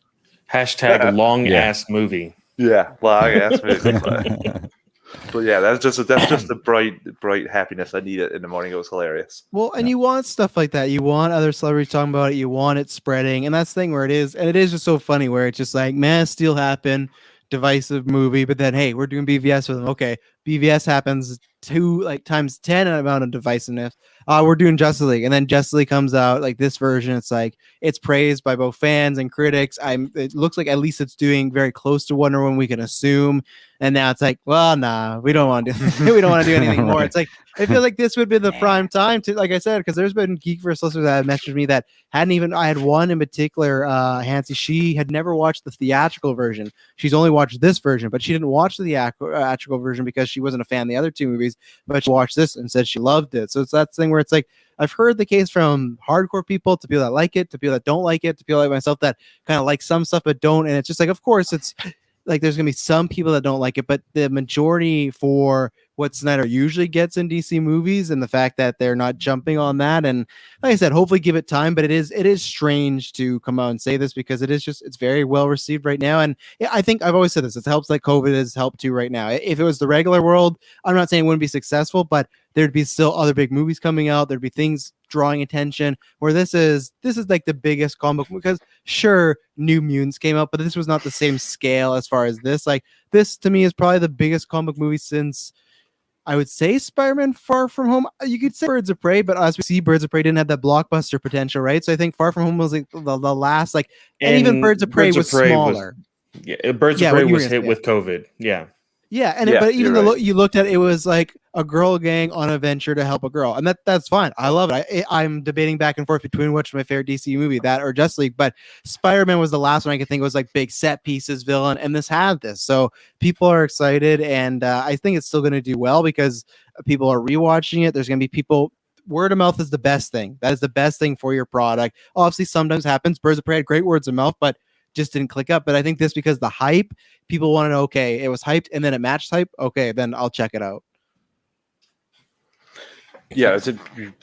Hashtag long ass movie.
Yeah, long ass movie. But yeah, that's just a bright happiness I needed in the morning. It was hilarious.
Well, and you want stuff like that. You want other celebrities talking about it. You want it spreading, and that's the thing where it is, and it is just so funny where it's just like, Man of Steel happened, divisive movie, but then hey, we're doing BVS with them. Okay, BVS happens times 10 amount of divisiveness. We're doing Justice League, and then Justice League comes out like this version. It's like it's praised by both fans and critics. It looks like at least it's doing very close to Wonder Woman, we can assume. And now it's like, well, nah, we don't want to do we don't want to do anything more.
Right.
It's like I feel like this would be the prime time to, like I said, because there's been Geekverse listeners that have messaged me that hadn't even. I had one in particular, Hansi. She had never watched the theatrical version. She's only watched this version, but she didn't watch the theatrical version because she wasn't a fan of the other two movies. But she watched this and said she loved it. So it's that thing where it's like I've heard the case from hardcore people to people that like it, to people that don't like it, to people like myself that kind of like some stuff but don't. And it's just like, of course, it's like there's gonna be some people that don't like it, but the majority for what Snyder usually gets in DC movies, and the fact that they're not jumping on that, and like I said, hopefully give it time. But it is strange to come out and say this because it's very well received right now, and yeah, I think I've always said this. It helps that COVID has helped too right now. If it was the regular world, I'm not saying it wouldn't be successful, but there'd be still other big movies coming out. There'd be things drawing attention. Where this is like the biggest comic book, because sure, New Mutants came out, but this was not the same scale as far as this. Like this to me is probably the biggest comic book movie since I would say Spider-Man Far From Home. You could say Birds of Prey, but as we see, Birds of Prey didn't have that blockbuster potential, right? So I think Far From Home was like the last, like, and even Birds of Prey was smaller.
Birds of Prey was hit with COVID.
Yeah, and but even though you looked at it, it was like a girl gang on a venture to help a girl, and that's fine. I love it. I'm debating back and forth between which my favorite DC movie, that or Justice League. But Spider-Man was the last one I could think was like big set pieces villain, and this had this. So people are excited, and I think it's still going to do well because people are rewatching it. There's going to be people. Word of mouth is the best thing. That is the best thing for your product. Obviously, sometimes happens. Birds of Prey had great words of mouth, but just didn't click up. But I think this because the hype, people want to know, okay, it was hyped and then it matched hype. Okay, then I'll check it out.
Yeah,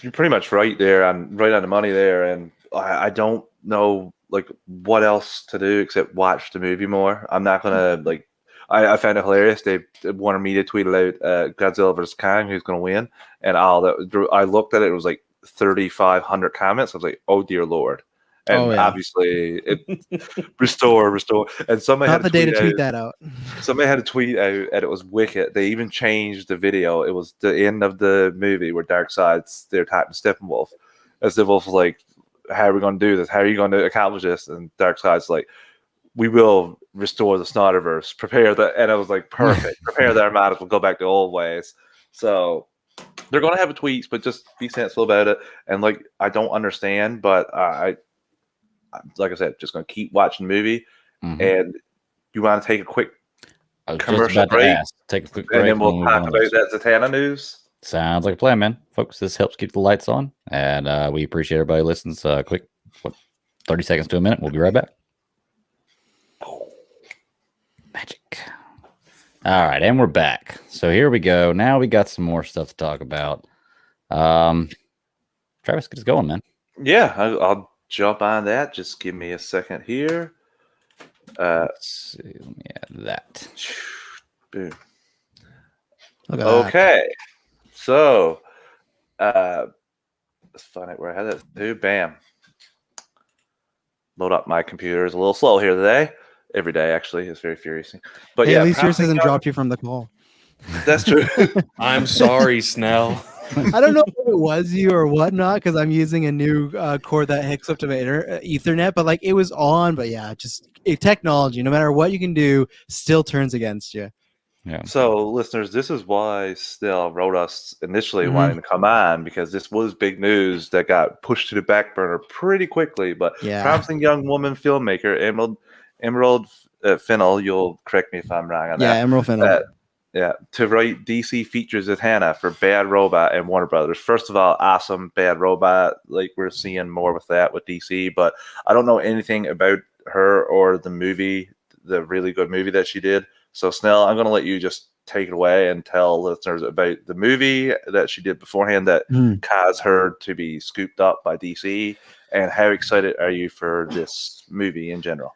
you're pretty much right there and right on the money there. And I don't know like what else to do except watch the movie more. I'm not gonna like. I found it hilarious. They wanted me to tweet out Godzilla vs Kang, who's gonna win, and all that. I looked at it. It was like 3,500 comments. I was like, oh dear lord. And obviously, it restore. And somebody
had
the
day to tweet that out.
Somebody had a tweet out, and it was wicked. They even changed the video. It was the end of the movie where Darkseid's they're attacking Steppenwolf. And Steppenwolf was like, "How are we going to do this? How are you going to accomplish this?" And Darkseid's like, "We will restore the Snyderverse. Prepare the." And I was like, "Perfect. Prepare the Armadas. We'll go back to old ways." So they're going to have a tweets, but just be sensible about it. And like, I don't understand, but like I said, just going to keep watching the movie. Mm-hmm. And you want to take a quick commercial break?
Take a quick break.
And then we'll talk about that Zatanna news.
Sounds like a plan, man. Folks, this helps keep the lights on. And we appreciate everybody listening. Quick, 30 seconds to a minute. We'll be right back. Magic. All right, and we're back. So here we go. Now we got some more stuff to talk about. Travis, get us going, man.
Yeah, I'll jump on that. Just give me a second here.
Let's see. Let me add that.
Boom. Okay. So, let's find out where I had that to. Bam. Load up my computer. Is a little slow here today. Every day, actually, it's very furious. But
at least yours hasn't dropped you from the call.
That's true.
I'm sorry, Snell.
I don't know if it was you or whatnot because I'm using a new cord that hooks up to my Ethernet, but like it was on. But yeah, just technology, no matter what you can do, still turns against you.
Yeah.
So, listeners, this is why Snell wrote us initially wanting to come on, because this was big news that got pushed to the back burner pretty quickly. But promising young woman filmmaker Emerald Fennell, you'll correct me if I'm wrong on that.
Yeah, Emerald Fennell.
To write DC features Zatanna for Bad Robot and Warner Brothers. First of all, awesome Bad Robot. Like, we're seeing more with that with DC, but I don't know anything about her or the movie, the really good movie that she did. So, Snell, I'm going to let you just take it away and tell listeners about the movie that she did beforehand that caused her to be scooped up by DC, and how excited are you for this movie in general?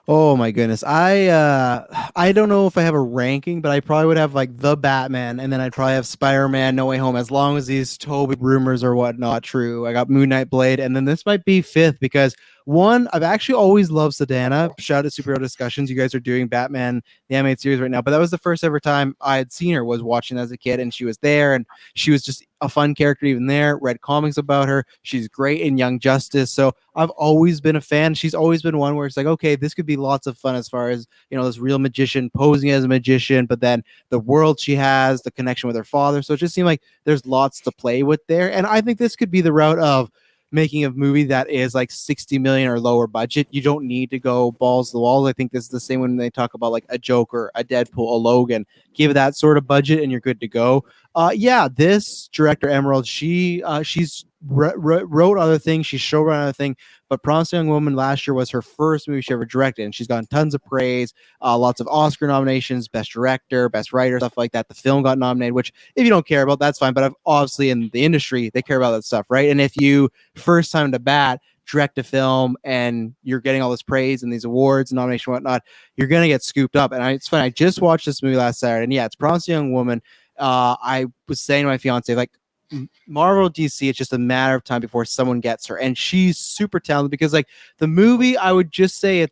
Oh my goodness. I don't know if I have a ranking, but I probably would have like the Batman, and then I'd probably have Spider-Man No Way Home, as long as these Toby rumors or whatnot true. I got Moon Knight, Blade, and then this might be fifth because One, I've actually always loved Zatanna. Shout out to Superhero Discussions. You guys are doing Batman the animated series right now, but that was the first ever time I had seen her, was watching as a kid, and she was there, and she was just a fun character even there. Read comics about her. She's great in Young Justice. So I've always been a fan. She's always been one where it's like, okay, this could be lots of fun as far as, this real magician posing as a magician, but then the world she has, the connection with her father. So it just seemed like there's lots to play with there. And I think this could be the route of making a movie that is like 60 million or lower budget. You don't need to go balls to the walls. I think this is the same when they talk about like a Joker, a Deadpool, a Logan. Give that sort of budget and you're good to go. This director Emerald, she's wrote other things, she's showrun other thing, but Promising Young Woman last year was her first movie she ever directed, and she's gotten tons of praise, lots of Oscar nominations, best director, best writer, stuff like that. The film got nominated, which if you don't care about, that's fine, but obviously in the industry they care about that stuff, right? And if you first time to bat direct a film and you're getting all this praise and these awards and nomination and whatnot, you're gonna get scooped up. And it's fun. I just watched this movie last Saturday, and yeah, it's Promising Young Woman. I was saying to my fiance, like, Marvel DC, it's just a matter of time before someone gets her, and she's super talented. Because like the movie, I would just say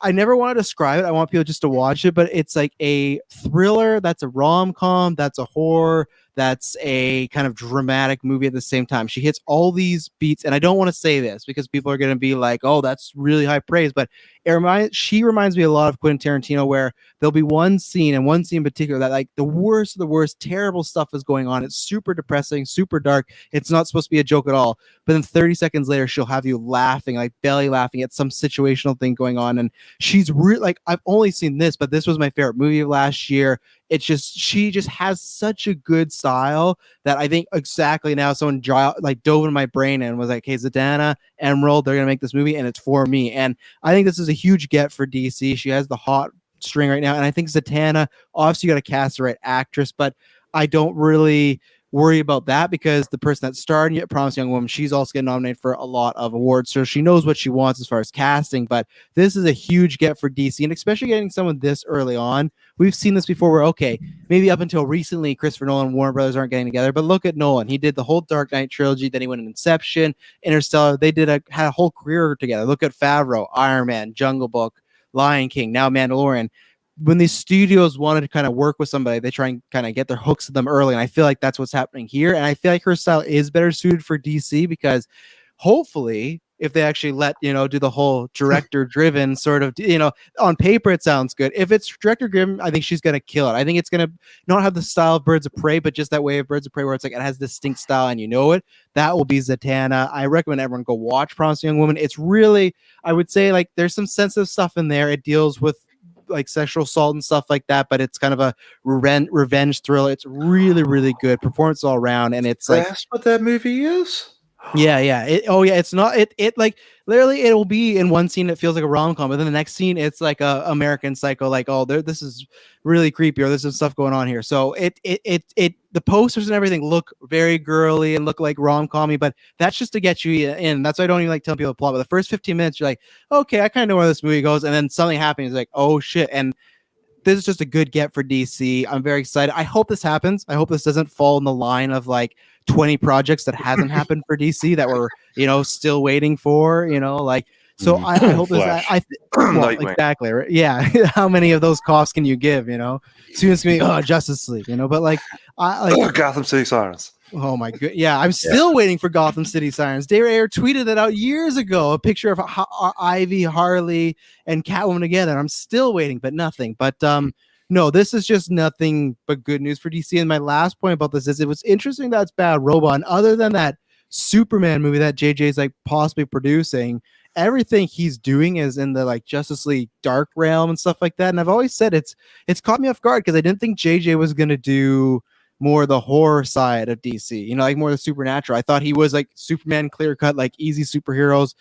I never want to describe it. I want people just to watch it, but it's like a thriller, that's a rom-com, that's a horror, that's a kind of dramatic movie at the same time. She hits all these beats, and I don't want to say this because people are going to be like, oh, that's really high praise, but she reminds me a lot of Quentin Tarantino, where there'll be one scene in particular that like the worst of the worst, terrible stuff is going on. It's super depressing, super dark. It's not supposed to be a joke at all. But then 30 seconds later, she'll have you laughing, like belly laughing at some situational thing going on. And she's really like, I've only seen this, but this was my favorite movie of last year. It's just, she just has such a good style that I think exactly now someone dove in my brain and was like, hey, Zatanna, Emerald, they're going to make this movie and it's for me. And I think this is a huge get for DC. She has the hot string right now. And I think Zatanna, obviously you got to cast the right actress, but I don't really worry about that because the person that starred in Promising Young Woman, she's also getting nominated for a lot of awards. So she knows what she wants as far as casting, but this is a huge get for DC, and especially getting someone this early on. We've seen this before where, okay, maybe up until recently, Christopher Nolan and Warner Brothers aren't getting together, but look at Nolan. He did the whole Dark Knight trilogy, then he went in Inception, Interstellar. They had a whole career together. Look at Favreau, Iron Man, Jungle Book, Lion King, now Mandalorian. When these studios wanted to kind of work with somebody, they try and kind of get their hooks to them early. And I feel like that's what's happening here. And I feel like her style is better suited for DC because hopefully if they actually let, do the whole director driven sort of, on paper, it sounds good. If it's director driven, I think she's going to kill it. I think it's going to not have the style of Birds of Prey, but just that way of Birds of Prey where it's like, it has distinct style and it. That will be Zatanna. I recommend everyone go watch Promising Young Woman. It's really, I would say, like, there's some sensitive stuff in there. It deals with like sexual assault and stuff like that, but it's kind of a revenge thriller. It's really, really good performance all around, and it's like
that's what that movie is.
Yeah. It's not. It like literally it will be in one scene it feels like a rom-com, but then the next scene it's like a American Psycho. Like, oh, this is really creepy, or there's some stuff going on here. So the posters and everything look very girly and look like rom-commy, but that's just to get you in. That's why I don't even like telling people the plot. But the first 15 minutes, you're like, okay, I kind of know where this movie goes, and then something happens, like, oh shit, and this is just a good get for DC. I'm very excited. I hope this happens. I hope this doesn't fall in the line of like 20 projects that hasn't happened for DC that we're, still waiting for, so I hope this, exactly. Right? Yeah. How many of those coughs can you give, soon it's going to be, Justice League, but like,
Gotham City Sirens.
Oh my god! Yeah, I'm still waiting for Gotham City Sirens. David Ayer tweeted it out years ago, a picture of Ivy, Harley, and Catwoman together. I'm still waiting, but nothing. But no, this is just nothing but good news for DC. And my last point about this is it was interesting that it's Bad Robot. And other than that Superman movie that JJ's like possibly producing, everything he's doing is in the like Justice League Dark realm and stuff like that. And I've always said it's caught me off guard because I didn't think JJ was gonna do more the horror side of DC, like more the supernatural. I thought he was like Superman, clear cut, like easy superheroes.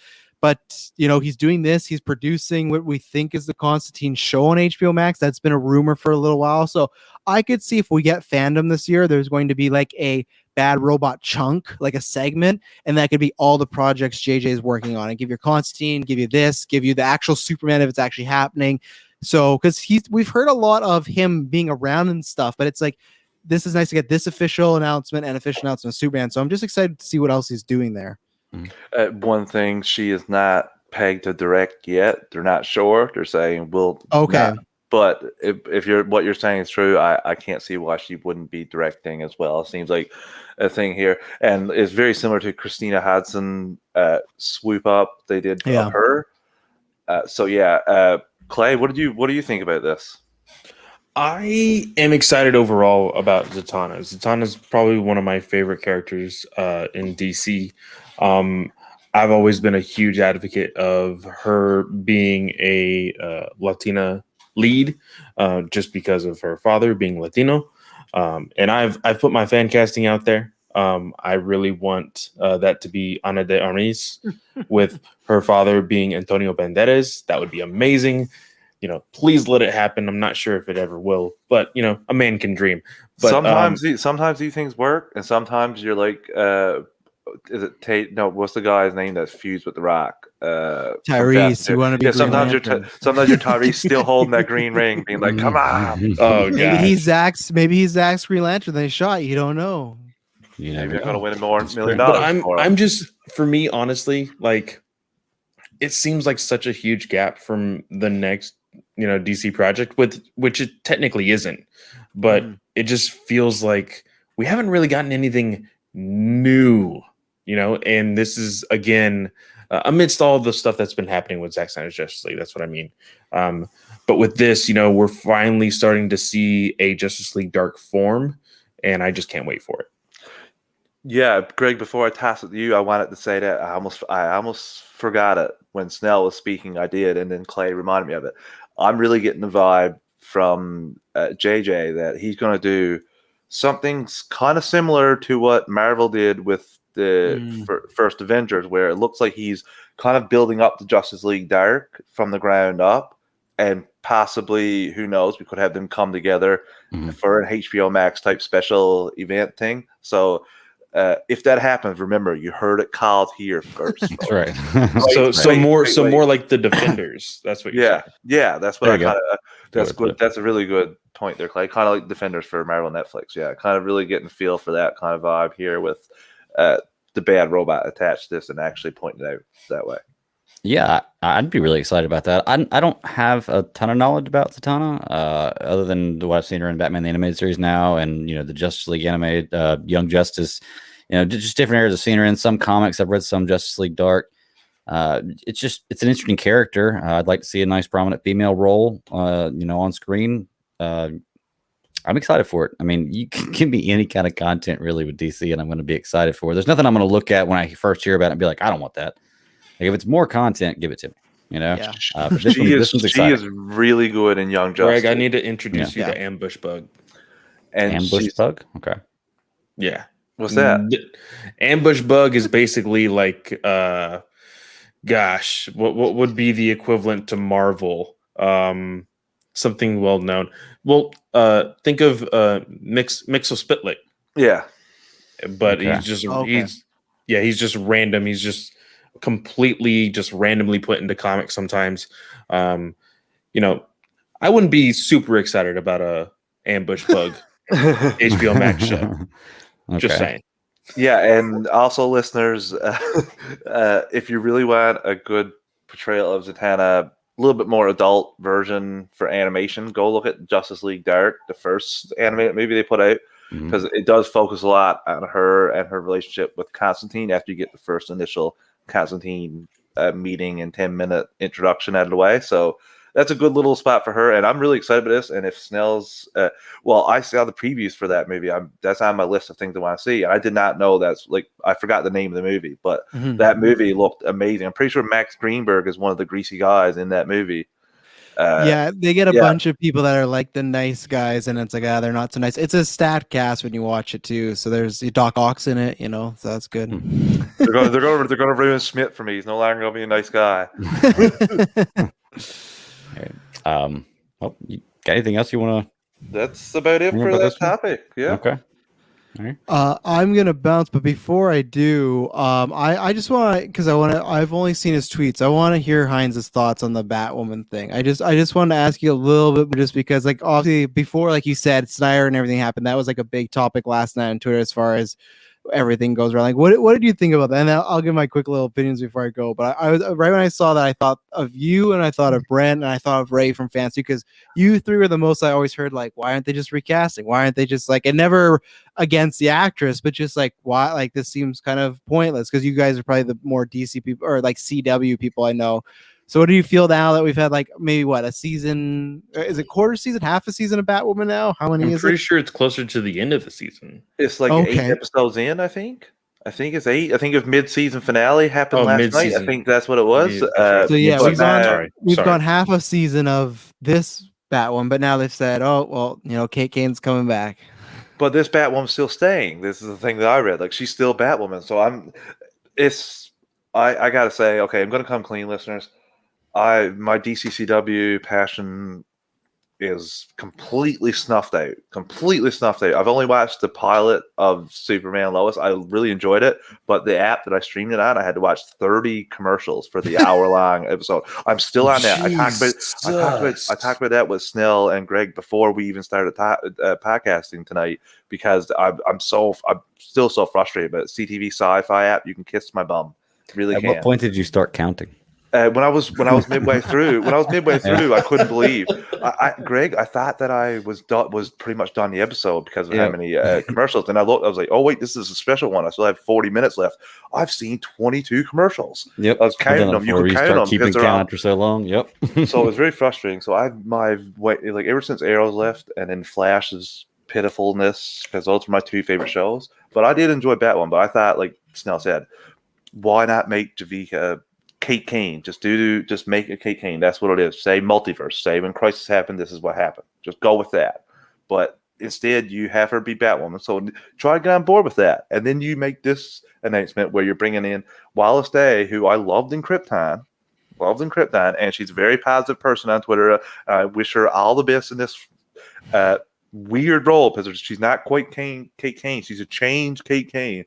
But, he's doing this. He's producing what we think is the Constantine show on HBO Max. That's been a rumor for a little while. So I could see if we get fandom this year, there's going to be like a Bad Robot chunk, like a segment. And that could be all the projects JJ is working on. And give you Constantine, give you this, give you the actual Superman if it's actually happening. So, because we've heard a lot of him being around and stuff, but it's like, this is nice to get this official announcement and official announcement of Superman. So I'm just excited to see what else he's doing there.
One thing she is not pegged to direct yet. They're not sure. They're saying we'll
Okay.
not. But if what you're saying is true, I can't see why she wouldn't be directing as well. It seems like a thing here, and it's very similar to Christina Hodson swoop up they did
Yeah.
of her. Clay, what do you think about this?
I am excited overall about Zatanna. Zatanna's probably one of my favorite characters in DC. I've always been a huge advocate of her being a Latina lead, just because of her father being Latino. And I've put my fan casting out there. I really want that to be Ana de Armas, with her father being Antonio Banderas. That would be amazing. Please let it happen. I'm not sure if it ever will, but a man can dream. But
sometimes these things work, and sometimes you're like, is it Tate? No, what's the guy's name that's fused with the Rock?
Tyrese. You want to be?
Yeah,
Green
sometimes
Lantern.
you're Tyrese still holding that green ring, being like, "Come on."
Oh,
Maybe he's Zack's. Maybe he's Zack's Green Lantern. They shot. You don't know.
You
Maybe
never
you're gonna
know.
win $1 million.
But I'm just, for me, honestly, like, it seems like such a huge gap from the next DC project, with which it technically isn't, but it just feels like we haven't really gotten anything new, and this is again amidst all the stuff that's been happening with Zack Snyder's Justice League. That's what I mean. But with this, we're finally starting to see a Justice League Dark form, and I just can't wait for it.
Yeah, Greg, before I toss it to you, I wanted to say that I almost forgot it when Snell was speaking. I did, and then Clay reminded me of it. I'm really getting the vibe from JJ that he's going to do something kind of similar to what Marvel did with the first Avengers, where it looks like he's kind of building up the Justice League Dark from the ground up, and possibly, who knows, we could have them come together for an HBO Max type special event thing. So if that happens, remember, you heard it called here first.
That's right.
More like the Defenders. That's what you're saying.
Yeah, that's what I kind of. That's good. That's a really good point there, Clay. Kind of like Defenders for Marvel Netflix. Yeah, kind of really getting a feel for that kind of vibe here with the bad robot attached to this and actually pointing it out that way.
Yeah, I'd be really excited about that. I don't have a ton of knowledge about Zatanna, other than what I've seen her in Batman the Animated Series now, and the Justice League animated, Young Justice. Just different areas of seen her in. Some comics, I've read some Justice League Dark. It's an interesting character. I'd like to see a nice prominent female role, on screen. I'm excited for it. I mean, you can be any kind of content really with DC, and I'm going to be excited for it. There's nothing I'm going to look at when I first hear about it and be like, I don't want that. Like, if it's more content, give it to me.
Yeah.
She is really good in Young Justice.
Greg, I need to introduce you to Ambush Bug.
And
Ambush Bug? Okay.
Yeah.
What's that?
Ambush Bug is basically like, what would be the equivalent to Marvel? Something well known. Well, think of Mixel Spitlick.
Yeah.
But he's just random. He's just completely just randomly put into comics sometimes. I wouldn't be super excited about a Ambush Bug HBO Max show.
Okay.
Just saying.
Yeah, and also listeners, if you really want a good portrayal of Zatanna, a little bit more adult version for animation, go look at Justice League Dark, the first animated movie they put out, because it does focus a lot on her and her relationship with Constantine after you get the first initial Constantine meeting and 10-minute introduction out of the way. So that's a good little spot for her, and I'm really excited about this. And if Snell's, I saw the previews for that movie. That's on my list of things I want to see. And I did not know I forgot the name of the movie, but that movie looked amazing. I'm pretty sure Max Greenberg is one of the greasy guys in that movie.
They get a bunch of people that are like the nice guys, and it's like, they're not so nice. It's a stat cast when you watch it too. So there's Doc Ock in it, so that's good.
They're gonna ruin Schmidt for me. He's no longer gonna be a nice guy.
Okay. You got anything else you want to?
That's about it for that topic. Yeah.
Okay. All right.
I'm gonna bounce, but before I do, I just want to, because I've only seen his tweets. I want to hear Heinz's thoughts on the Batwoman thing. I just wanted to ask you a little bit, just because, like, obviously before, like you said, Snyder and everything happened. That was like a big topic last night on Twitter, as far as everything goes around. Like, what did you think about that? And I'll give my quick little opinions before I go. But I was right when I saw that, I thought of you, and I thought of Brent, and I thought of Ray from Fantasy, because you three were the most I always heard. Like, why aren't they just recasting? Why aren't they just like, and never against the actress, but just like, why? Like, this seems kind of pointless, because you guys are probably the more DC people or like CW people I know. So what do you feel now that we've had like maybe a season? Is it quarter season, half a season of Batwoman now? How many
I'm
is
pretty
it?
sure it's closer to the end of the season.
It's like
Okay.
8 episodes in, I think. I think it's 8. I think if mid-season finale happened last night.
mid-season.
I think that's what it was.
Yeah, that's right.
So yeah,
Mid-season.
we've gone half a season of this Batwoman, but now they've said, oh well, Kate Kane's coming back.
But this Batwoman's still staying. This is the thing that I read. Like, she's still Batwoman. So I gotta say, okay, I'm gonna come clean, listeners. My DCCW passion is completely snuffed out. I've only watched the pilot of Superman Lois. I really enjoyed it, but the app that I streamed it on, I had to watch 30 commercials for the hour-long episode. I'm still on that. I talked about that with Snell and Greg before we even started podcasting tonight, because I'm still so frustrated. But CTV Sci-Fi app, you can kiss my bum. Really
At
can.
what point did you start counting?
When I was midway through, I couldn't believe. Greg, I thought that I was pretty much done the episode because of how many commercials. And I looked, I was like, oh wait, this is a special one. I still have 40 minutes left. I've seen 22 commercials.
Yep,
I was counting them. You can count them
keeping count after so long. Yep.
So it was very frustrating. So ever since Arrow's left, and then Flash's pitifulness, because those are my two favorite shows. But I did enjoy Batwoman. But I thought, like Snell said, why not make Javicia Kate Kane? Just make a Kate Kane. That's what it is. Say multiverse. Say when Crisis happened, this is what happened. Just go with that. But instead, you have her be Batwoman. So try to get on board with that. And then you make this announcement where you're bringing in Wallace Day, who I loved in Krypton, and she's a very positive person on Twitter. I wish her all the best in this weird role, because she's not quite Kate Kane. She's a changed Kate Kane.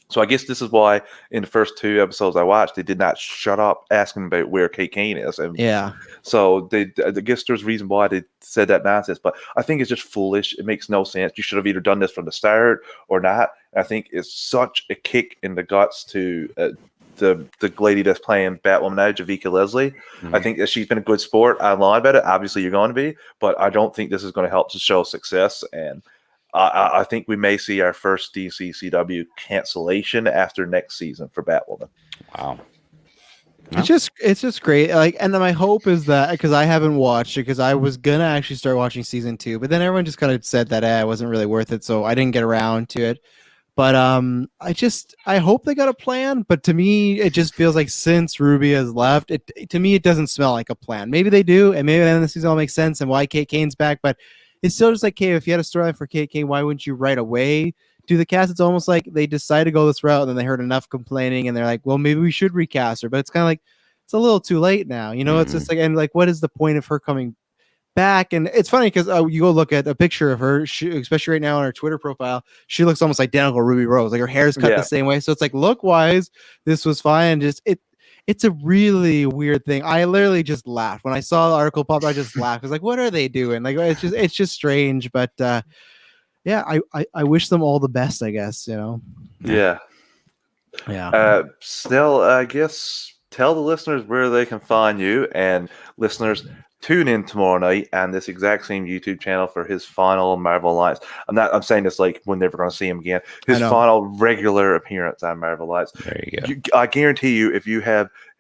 So I guess this is why in the first 2 episodes I watched, they did not shut up asking about where Kate Kane is. And
yeah.
So I guess there's a reason why they said that nonsense. But I think it's just foolish. It makes no sense. You should have either done this from the start or not. I think it's such a kick in the guts to the lady that's playing Batwoman now, Javicia Leslie. Mm-hmm. I think that she's been a good sport. I'm lying about it. Obviously, you're going to be. But I don't think this is going to help to show success. And I think we may see our first DCCW cancellation after next season for Batwoman.
Wow.
It's just great. Like, and then my hope is that, because I haven't watched it, because I was gonna actually start watching season 2, but then everyone just kind of said that it wasn't really worth it, so I didn't get around to it. But I hope they got a plan. But to me, it just feels like since Ruby has left, to me it doesn't smell like a plan. Maybe they do, and maybe then the season all makes sense and why Kate Kane's back, but it's still just like, hey, if you had a storyline for Kate Kane, why wouldn't you right away do the cast? It's almost like they decided to go this route, and then they heard enough complaining, and they're like, well, maybe we should recast her. But it's kind of like, it's a little too late now. It's just like, and like, what is the point of her coming back? And it's funny because you go look at a picture of her, especially right now on her Twitter profile, she looks almost identical to Ruby Rose. Like, her hair is cut the same way. So it's like, look-wise, this was fine. Just it's a really weird thing. I literally just laughed when I saw the article pop. I just laughed. I was like, "What are they doing?" Like, it's just strange. But yeah, I wish them all the best. I guess
Yeah. Snell, I guess tell the listeners where they can find you, and listeners, tune in tomorrow night on this exact same YouTube channel for his final Marvel Alliance. I'm saying this like we're never going to see him again. His final regular appearance on Marvel Alliance.
There you go.
I guarantee you, if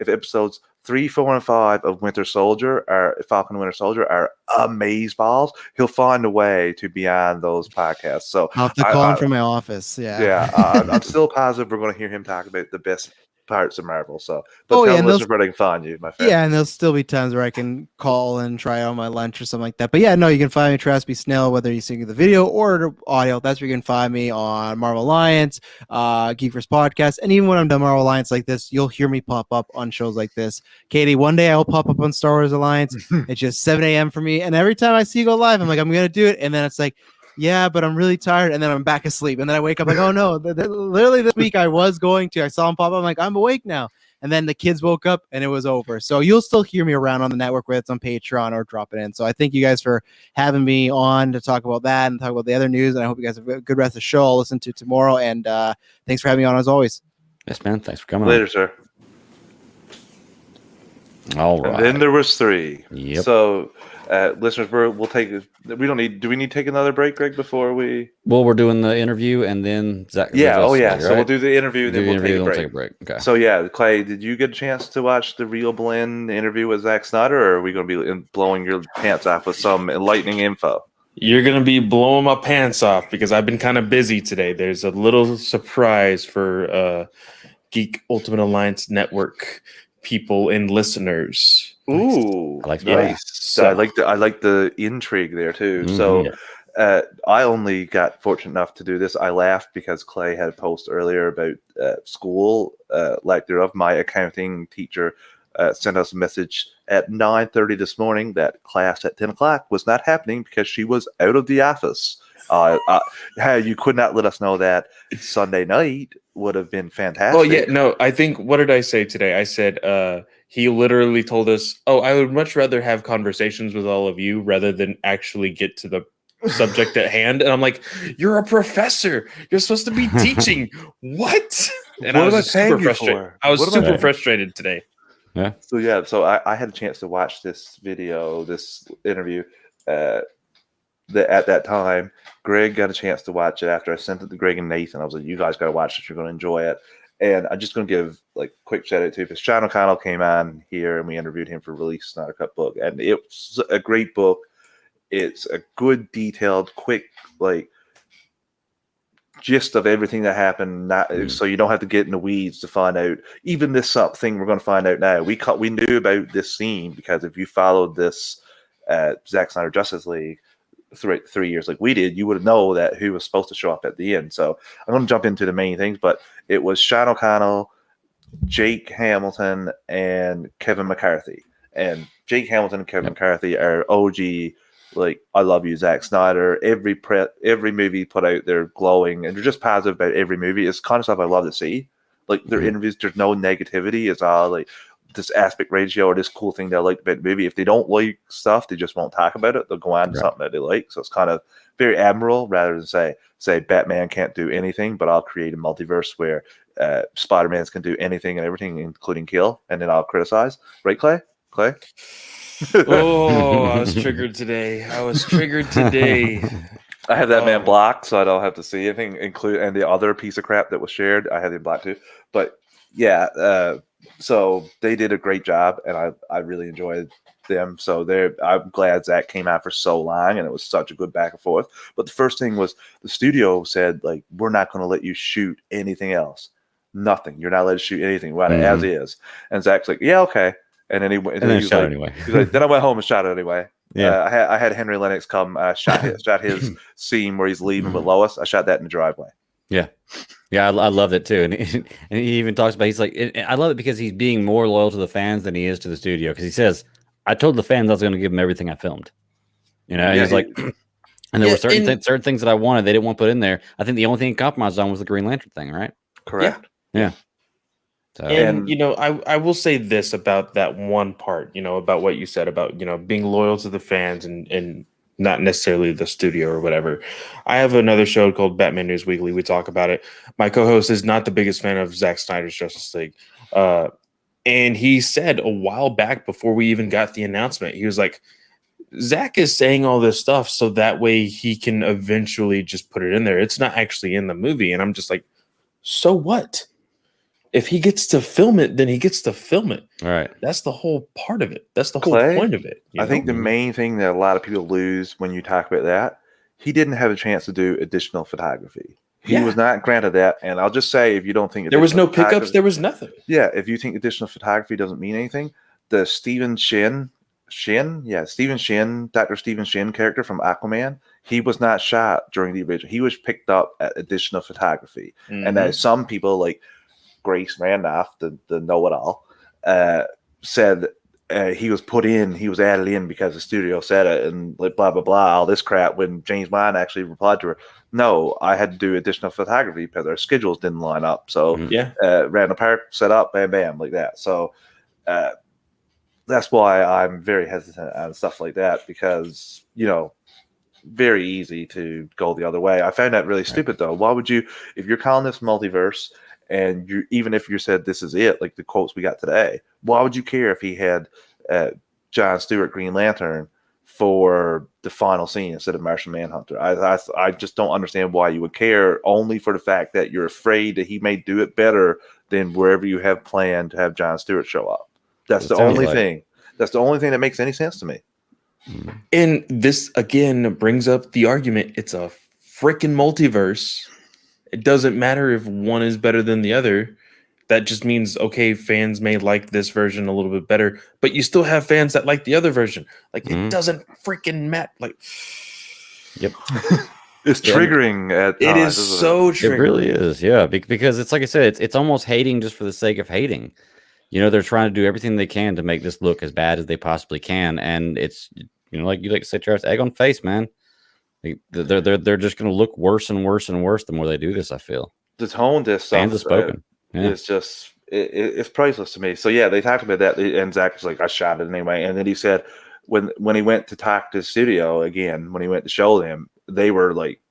episodes 3, 4, and 5 of Winter Soldier or Falcon and Winter Soldier are amazeballs, he'll find a way to be on those podcasts. So
I'll have to call him from my office.
I'm still positive we're going to hear him talk about the best parts of Marvel. So, but tell the listeners where they can find you, my friend.
Yeah, and there'll still be times where I can call and try on my lunch or something like that. But yeah, no, you can find me Traspy Snell, whether you're seeing the video or the audio. That's where you can find me on Marvel Alliance, Geekverse Podcast, and even when I'm done Marvel Alliance like this, you'll hear me pop up on shows like this. Katie, one day I will pop up on Star Wars Alliance. It's just 7 a.m. for me, and every time I see you go live, I'm like, I'm gonna do it, and then it's like, yeah, but I'm really tired, and then I'm back asleep, and then I wake up like, oh no, literally this week I was going to. I saw him pop up. I'm like, I'm awake now, and then the kids woke up and it was over. So you'll still hear me around on the network, whether it's on Patreon or drop it in. So I thank you guys for having me on to talk about that and talk about the other news. And I hope you guys have a good rest of the show. I'll listen to tomorrow. And thanks for having me on as always.
Yes, man. Thanks for coming
Later, sir.
on. All right.
And then there was 3.
Yep.
So, listeners, we'll take. We don't need. Do we need to take another break, Greg, before we?
Well, we're doing the interview and then Zach.
Yeah. Oh, yeah.
Right?
So we'll do the interview, then we'll take a break.
Okay.
So yeah, Clay, did you get a chance to watch the Real Blend interview with Zack Snyder, or are we going to be blowing your pants off with some enlightening info?
You're going to be blowing my pants off because I've been kind of busy today. There's a little surprise for Geek Ultimate Alliance Network people and listeners.
Ooh,
I like
nice.
So,
I like the intrigue there too. So I only got fortunate enough to do this. I laughed because Clay had a post earlier about school, lack thereof. My accounting teacher sent us a message at 9:30 this morning that class at 10 o'clock was not happening because she was out of the office. You could not let us know that Sunday night would have been fantastic.
Oh yeah, no, I think, what did I say today? I said he literally told us, I would much rather have conversations with all of you rather than actually get to the subject at hand. And I'm like, you're a professor. You're supposed to be teaching. What? And I was super frustrated. I was super frustrated today.
Yeah.
So I had a chance to watch this interview. At that time, Greg got a chance to watch it after I sent it to Greg and Nathan. I was like, you guys got to watch it. You're going to enjoy it. And I'm just going to give like quick shout out to because Sean O'Connell came on here and we interviewed him for Release Snyder Cut book. And it's a great book. It's a good, detailed, quick, like gist of everything that happened. So you don't have to get in the weeds to find out. Even this thing we're going to find out now. We knew about this scene because if you followed this Zack Snyder Justice League 3 years like we did, you would know that who was supposed to show up at the end. So I'm going to jump into the main things, but it was Sean O'Connell, Jake Hamilton, and Kevin McCarthy. And Jake Hamilton and Kevin McCarthy are OG. Like, I love you, Zack Snyder. Every movie put out, they're glowing and they're just positive about every movie. It's kind of stuff I love to see. Like their interviews, there's no negativity. It's all like this aspect ratio or this cool thing they like about the movie. If they don't like stuff, they just won't talk about it. They'll go on to something that they like. So it's kind of very admirable rather than say Batman can't do anything, but I'll create a multiverse where Spider-Man can do anything and everything, including kill, and then I'll criticize. Right, Clay?
Oh, I was triggered today. I
have that man blocked, so I don't have to see anything, and the other piece of crap that was shared, I had him blocked too. But yeah, so they did a great job, and I really enjoyed them. So I'm glad Zach came out for so long, and it was such a good back and forth. But the first thing was the studio said, like, we're not going to let you shoot anything else. Nothing. You're not allowed to shoot anything. Right, as is. And Zach's like, yeah, okay. And then he went. And then he shot anyway. He's like, then I went home and shot it anyway. Yeah. I had Henry Lennox come shot his scene where he's leaving with Lois. I shot that in the driveway.
Yeah. Yeah, I love it too. And he even talks about, he's like, I love it because he's being more loyal to the fans than he is to the studio. Because he says, I told the fans I was going to give them everything I filmed. You know, he's like, and there were certain things that I wanted they didn't want put in there. I think the only thing he compromised on was the Green Lantern thing, right?
Correct.
Yeah.
So, and you know, I will say this about that one part, you know, about what you said about, you know, being loyal to the fans and not necessarily the studio or whatever. I have another show called Batman News Weekly. We talk about it. My co-host is not the biggest fan of Zack Snyder's Justice League. And he said a while back before we even got the announcement, he was like, Zack is saying all this stuff so that way he can eventually just put it in there. It's not actually in the movie. And I'm just like, so what? If he gets to film it, then he gets to film it.
All right.
That's the whole part of it. That's the whole point of it.
I think the main thing that a lot of people lose when you talk about that, he didn't have a chance to do additional photography. He was not granted that. And I'll just say, if you don't think
there was no pickups, there was nothing.
Yeah. If you think additional photography doesn't mean anything, the Stephen Shin, Dr. Stephen Shin character from Aquaman, he was not shot during the original. He was picked up at additional photography. Mm-hmm. And that some people like Grace Randolph, the know-it-all, said he was added in because the studio said it, and like blah blah blah, all this crap. When James Wan actually replied to her, no, I had to do additional photography because our schedules didn't line up. So Randall Park set up, bam bam, like that. So that's why I'm very hesitant on stuff like that, because very easy to go the other way. I found that really stupid though. Why would you, if you're calling this multiverse, and even if you said this is it, like the quotes we got today, why would you care if he had John Stewart Green Lantern for the final scene instead of Martian Manhunter? I just don't understand why you would care, only for the fact that you're afraid that he may do it better than wherever you have planned to have John Stewart show up. That's the only thing. That's the only thing that makes any sense to me.
And this again brings up the argument. It's a freaking multiverse. It doesn't matter if one is better than the other. That just means, okay, fans may like this version a little bit better, but you still have fans that like the other version. Like it doesn't freaking matter. Like,
yep.
It's triggering at times.
It is so triggering.
It really is, yeah. Because it's like I said, it's almost hating just for the sake of hating. They're trying to do everything they can to make this look as bad as they possibly can, and it's like you like to say, Travis, egg on face, man. Like, they're just going to look worse and worse and worse the more they do this. I feel
the tone this stuff
fans have spoken.
It's just it's priceless to me. So yeah, they talked about that, and Zach was like, I shot it anyway, and then he said when he went to talk to the studio again, when he went to show them, they were like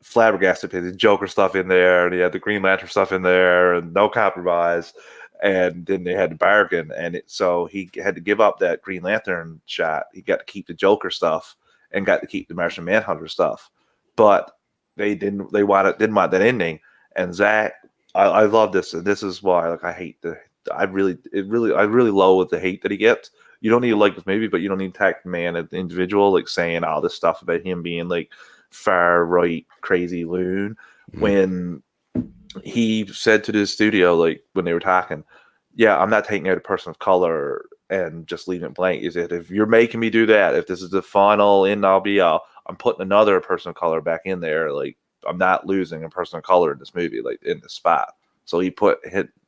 flabbergasted. The Joker stuff in there, and he had the Green Lantern stuff in there, and no compromise. And then they had to bargain, and so he had to give up that Green Lantern shot. He got to keep the Joker stuff and got to keep the Martian Manhunter stuff, but they didn't. They didn't want that ending. And Zach, I love this, and this is why I hate I really loathe the hate that he gets. You don't need to like this movie, but you don't need to attack the man as an individual, like saying all this stuff about him being like far right crazy loon when. He said to the studio, like when they were talking, yeah, I'm not taking out a person of color and just leaving it blank. Is it, if you're making me do that, if this is the final end all be all, I'm putting another person of color back in there. Like, I'm not losing a person of color in this movie, like in the spot. So he put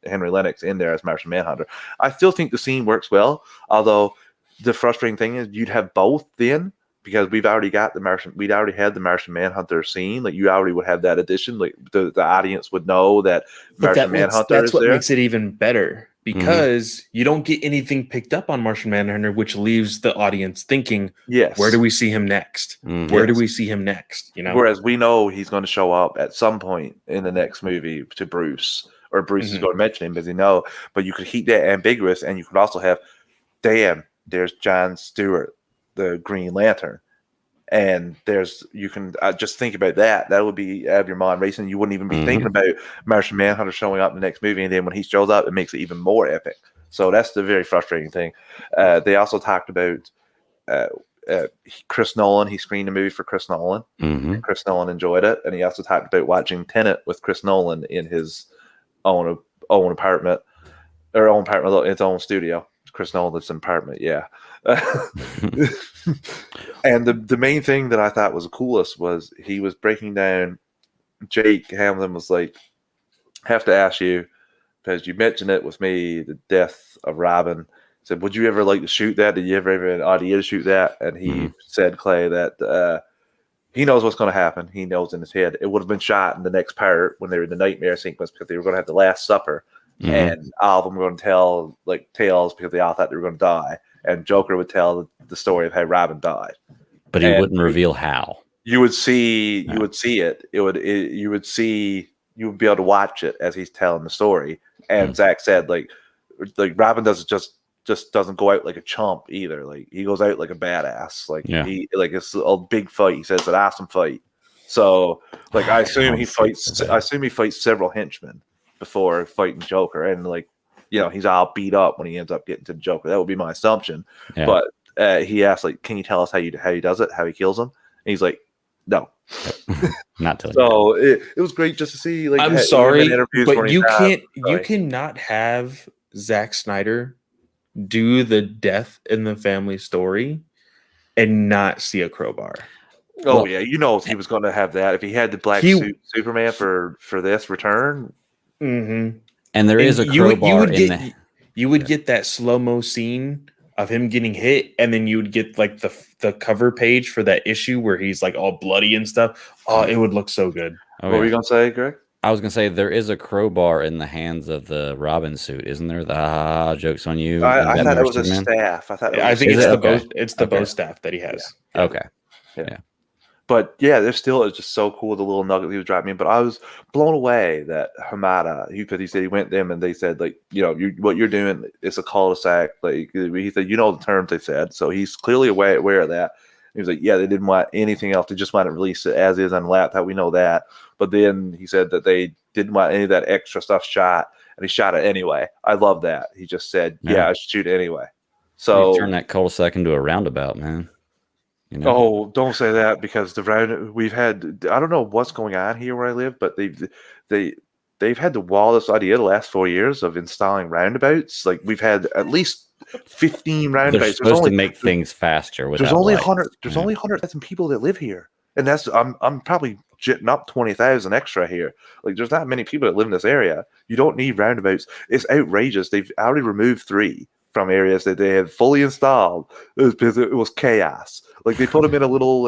Henry Lennox in there as Martian Manhunter. I still think the scene works well, although the frustrating thing is you'd have both then, because we'd already had the Martian Manhunter scene. Like, you already would have that addition. Like, the audience would know that Martian Manhunter
that's what
there.
makes it even better, because you don't get anything picked up on Martian Manhunter, which leaves the audience thinking,
yes,
where do we see him next? Where do we see him next?
Whereas we know he's going to show up at some point in the next movie to Bruce, or Bruce is going to mention him, because you know. But you could keep that ambiguous, and you could also have, damn, there's John Stewart, the Green Lantern, and you can just think about that. That would be out of your mind racing. You wouldn't even be thinking about Martian Manhunter showing up in the next movie, and then when he shows up, it makes it even more epic. So that's the very frustrating thing. They also talked about Chris Nolan. He screened a movie for Chris Nolan. And Chris Nolan enjoyed it, and he also talked about watching Tenet with Chris Nolan in his own apartment, its own studio. Chris Nolan's apartment, yeah. And the main thing that I thought was the coolest was he was breaking down. Jake Hamlin was like, have to ask you, because you mentioned it with me, the death of Robin. He said, would you ever like to shoot that? Did you ever have an idea to shoot that? And he said, Clay, that he knows what's going to happen. He knows in his head. It would have been shot in the next part when they were in the nightmare sequence, because they were going to have the Last Supper. And all of them were going to tell like tales because they all thought they were going to die. And Joker would tell the story of how Robin died,
but he wouldn't reveal how.
You would see it. You would be able to watch it as he's telling the story. And Zach said, like Robin doesn't just doesn't go out like a chump either. Like, he goes out like a badass. Like, it's a big fight. He says an awesome fight. So like, I assume he fights several henchmen before fighting Joker, and like, he's all beat up when he ends up getting to the Joker. That would be my assumption. But he asked, like, can you tell us how he does it, how he kills him? And he's like, no.
Not telling.
So it was great just to see. Like,
I'm sorry, but you cannot have Zack Snyder do the death in the family story and not see a crowbar.
Oh, yeah, he was going to have that if he had the black suit Superman for this return.
And there is a crowbar
you would get that slow-mo scene of him getting hit, and then you would get like the cover page for that issue where he's like all bloody and stuff. Oh, it would look so good.
Oh,
What were you gonna say, Greg?
I was gonna say there is a crowbar in the hands of the Robin suit, isn't there? The jokes on you.
I thought it was a
Superman?
staff. I thought.
I think
Is
it's
it?
the
Okay.
bow. It's the bow
Okay.
staff that he has.
Okay.
But yeah, there's still it's just so cool the little nugget he was dropping in. But I was blown away that Hamada, because he said he went to them and they said like, what you're doing is a cul-de-sac. Like he said, the terms they said, so he's clearly aware of that. He was like, yeah, they didn't want anything else. They just wanted to release it as is on laptop. We know that. But then he said that they didn't want any of that extra stuff shot, and he shot it anyway. I love that. He just said, yeah, I should shoot it anyway. So
turn that cul-de-sac into a roundabout, man.
Oh, don't say that, because the round we've had, I don't know what's going on here where I live, but they've had the wildest idea the last 4 years of installing roundabouts. Like we've had at least 15 roundabouts.
They're supposed to make things faster.
There's only 100. There's only 100,000 people that live here, and that's I'm probably jitting up 20,000 extra here. Like there's not many people that live in this area. You don't need roundabouts. It's outrageous. They've already removed 3 from areas that they had fully installed. Because it was chaos. Like they put them in a little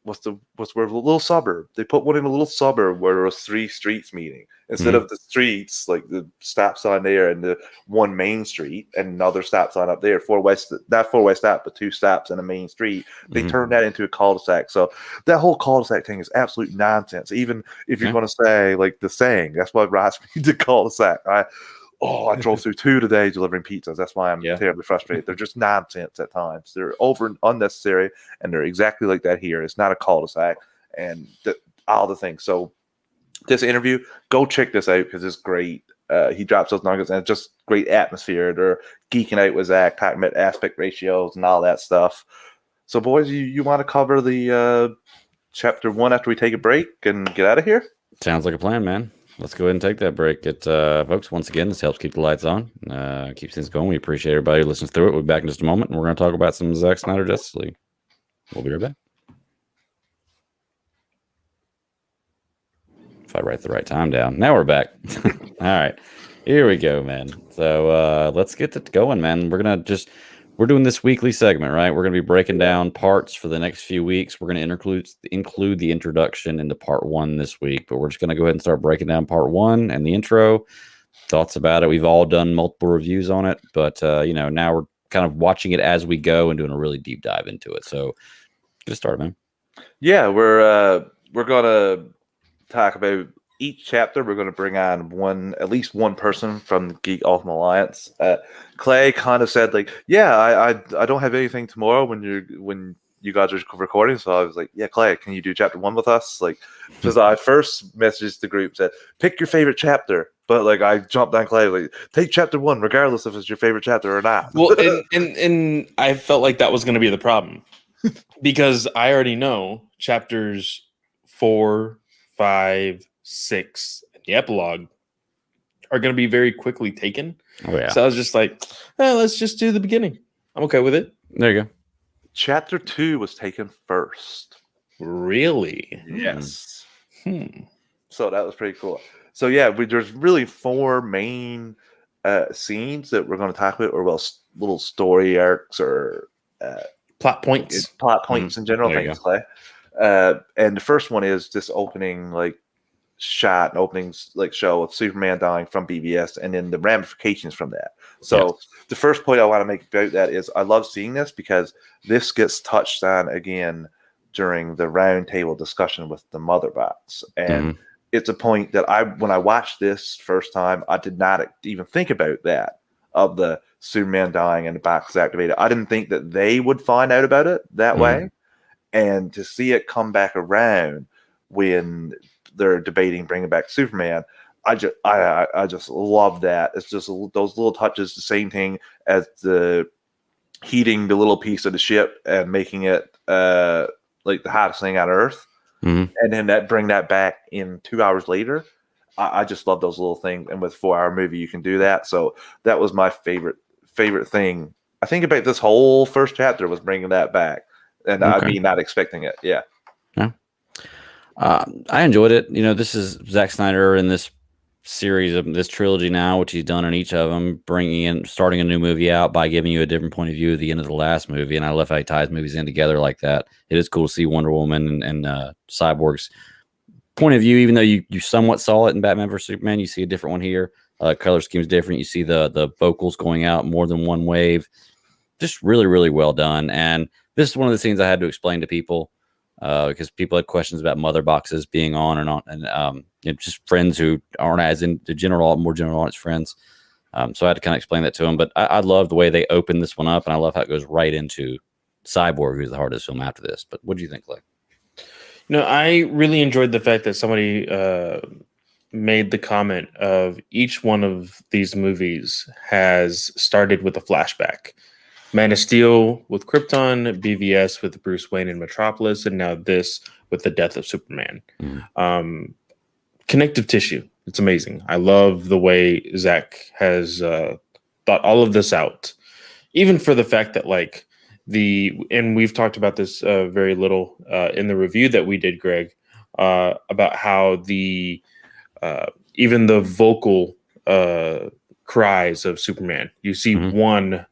what's a little suburb. They put one in a little suburb where there was 3 streets meeting instead of the streets, like the stop sign there and the one main street and another stop sign up there. 4 west, not 4 west stop, but 2 stops and a main street. They turned that into a cul-de-sac. So that whole cul-de-sac thing is absolute nonsense. Even if you're going to say like the saying, that's what drives me to cul-de-sac. I drove through 2 today delivering pizzas. That's why I'm terribly frustrated. They're just nonsense at times. They're over and unnecessary, and they're exactly like that here. It's not a cul-de-sac, and all the things. So this interview, go check this out because it's great. He drops those nuggets, and it's just great atmosphere. They're geeking out with Zach, talking about aspect ratios and all that stuff. So, boys, you want to cover the chapter 1 after we take a break and get out of here?
Sounds like a plan, man. Let's go ahead and take that break. Folks, once again, this helps keep the lights on, keeps things going. We appreciate everybody who listens through it. We'll be back in just a moment, and we're going to talk about some Zack Snyder Justice League. We'll be right back. If I write the right time down. Now we're back. All right. Here we go, man. So let's get it going, man. We're doing this weekly segment, right? We're going to be breaking down parts for the next few weeks. We're going to include the introduction into part 1 this week, but we're just going to go ahead and start breaking down part 1 and the intro, thoughts about it. We've all done multiple reviews on it, but now we're kind of watching it as we go and doing a really deep dive into it. So get started, man.
Yeah, we're going to talk about each chapter. We're going to bring on at least one person from the Geek Ultimate Alliance. Clay kind of said like, yeah, I don't have anything tomorrow when you guys are recording. So I was like, yeah, Clay, can you do chapter 1 with us? Like, because I first messaged the group, said, pick your favorite chapter. But like I jumped on Clay, like take chapter 1, regardless if it's your favorite chapter or not.
Well, and I felt like that was going to be the problem because I already know chapters 4, 5, 6, and the epilogue are going to be very quickly taken.
Oh yeah.
So I was just like, let's just do the beginning. I'm okay with it.
There you go.
Chapter 2 was taken first.
Really?
Yes. So that was pretty cool. So yeah, there's really 4 main scenes that we're going to talk about, or little story arcs or
plot points.
In general. Thanks, Clay. And the first one is this opening shot and openings show of Superman dying from BVS, and then the ramifications from that. So the first point I want to make about that is I love seeing this because this gets touched on again during the roundtable discussion with the Mother Box, and it's a point that when I watched this first time, I did not even think about that, of the Superman dying and the box is activated. I didn't think that they would find out about it that way, and to see it come back around when they're debating bringing back Superman, I just love that. It's just those little touches, the same thing as the heating the little piece of the ship and making it like the hottest thing on Earth, and then bring that back in 2 hours later. I just love those little things, and with a 4-hour movie you can do that. So that was my favorite thing. I think about this whole first chapter was bringing that back, and I mean not expecting it. Yeah.
I enjoyed it. This is Zack Snyder in this series of this trilogy now, which he's done in each of them, starting a new movie out by giving you a different point of view at the end of the last movie. And I love how he ties movies in together like that. It is cool to see Wonder Woman and Cyborg's point of view, even though you somewhat saw it in Batman vs Superman. You see a different one here. Color scheme's different. You see the vocals going out more than one wave. Just really, really well done. And this is one of the scenes I had to explain to people because people had questions about mother boxes being on and on, and just friends who aren't as in the more general audience friends. So I had to kind of explain that to them. But I love the way they open this one up, and I love how it goes right into Cyborg, who's the hardest film after this. But what do you think, Clay?
I really enjoyed the fact that somebody made the comment of each one of these movies has started with a flashback. Man of Steel with Krypton, BVS with Bruce Wayne and Metropolis, and now this with the death of Superman. Connective tissue. It's amazing. I love the way Zack has thought all of this out. Even for the fact that and we've talked about this very little in the review that we did, Greg, about how even the vocal cries of Superman, you see one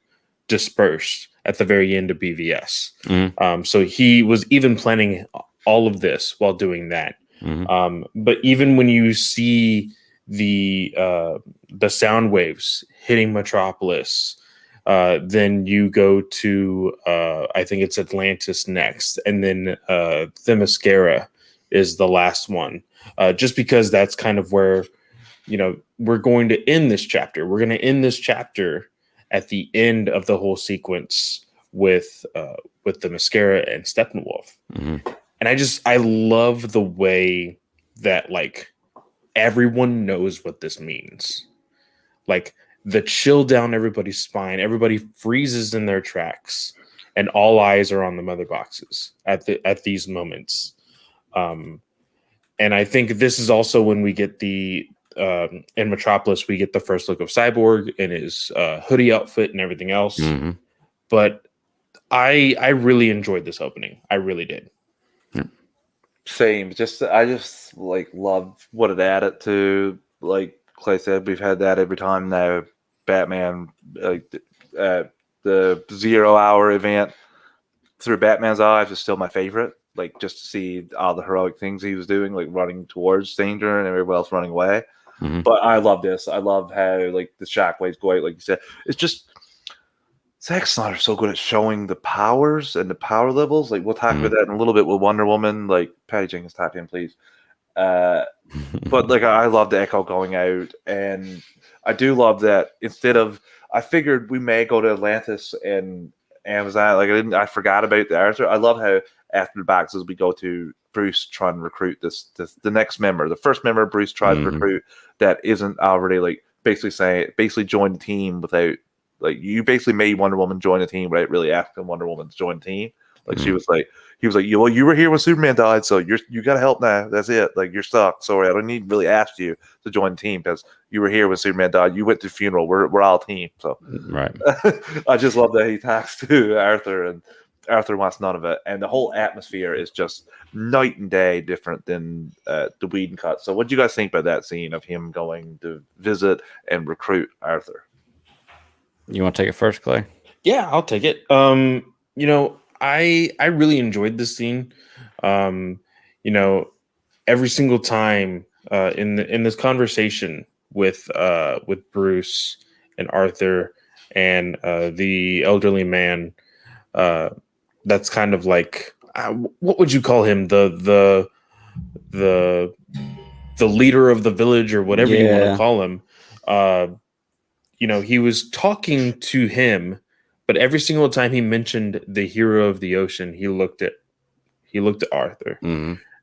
dispersed at the very end of BVS. So he was even planning all of this while doing that. But even when you see the sound waves hitting Metropolis, then you go to I think it's Atlantis next, and then Themyscira is the last one. Just because that's kind of where we're going to end this chapter. We're going to end this chapter at the end of the whole sequence with the Mascara and Steppenwolf. And I love the way that everyone knows what this means. The chill down everybody's spine, everybody freezes in their tracks, and all eyes are on the mother boxes at these moments. And I think this is also when we get in Metropolis, we get the first look of Cyborg in his hoodie outfit and everything else. But I really enjoyed this opening. I really did.
Same. I just love what it added to. Like Clay said, we've had that every time now. Batman, the 0 hour event through Batman's eyes is still my favorite. Just to see all the heroic things he was doing, running towards danger and everyone else running away. But I love this. I love how the shockwaves go out, like you said. It's just Zack Snyder's so good at showing the powers and the power levels. We'll talk about that in a little bit with Wonder Woman. Patty Jenkins, tap in, please. But I love the Echo going out, and I do love that I figured we may go to Atlantis and Amazon. I forgot about the Arthur. I love how after the boxes we go to Bruce trying to recruit the next member. The first member Bruce tries to recruit that isn't already basically join the team without you basically made Wonder Woman join the team without really asking Wonder Woman to join the team. She was he was you were here when Superman died, so you got to help now. That's it. You're stuck. Sorry, I don't need to really ask you to join the team because you were here when Superman died. You went to the funeral. We're all a team. So
right.
I just love that he talks to Arthur, and Arthur wants none of it. And the whole atmosphere is just night and day different than the Whedon cut. So what do you guys think about that scene of him going to visit and recruit Arthur?
You want to take it first, Clay?
Yeah, I'll take it. I really enjoyed this scene. Every single time in this conversation with Bruce and Arthur and the elderly man, that's kind of what would you call him? The leader of the village or whatever you want to call him. He was talking to him, but every single time he mentioned the hero of the ocean, he looked at Arthur.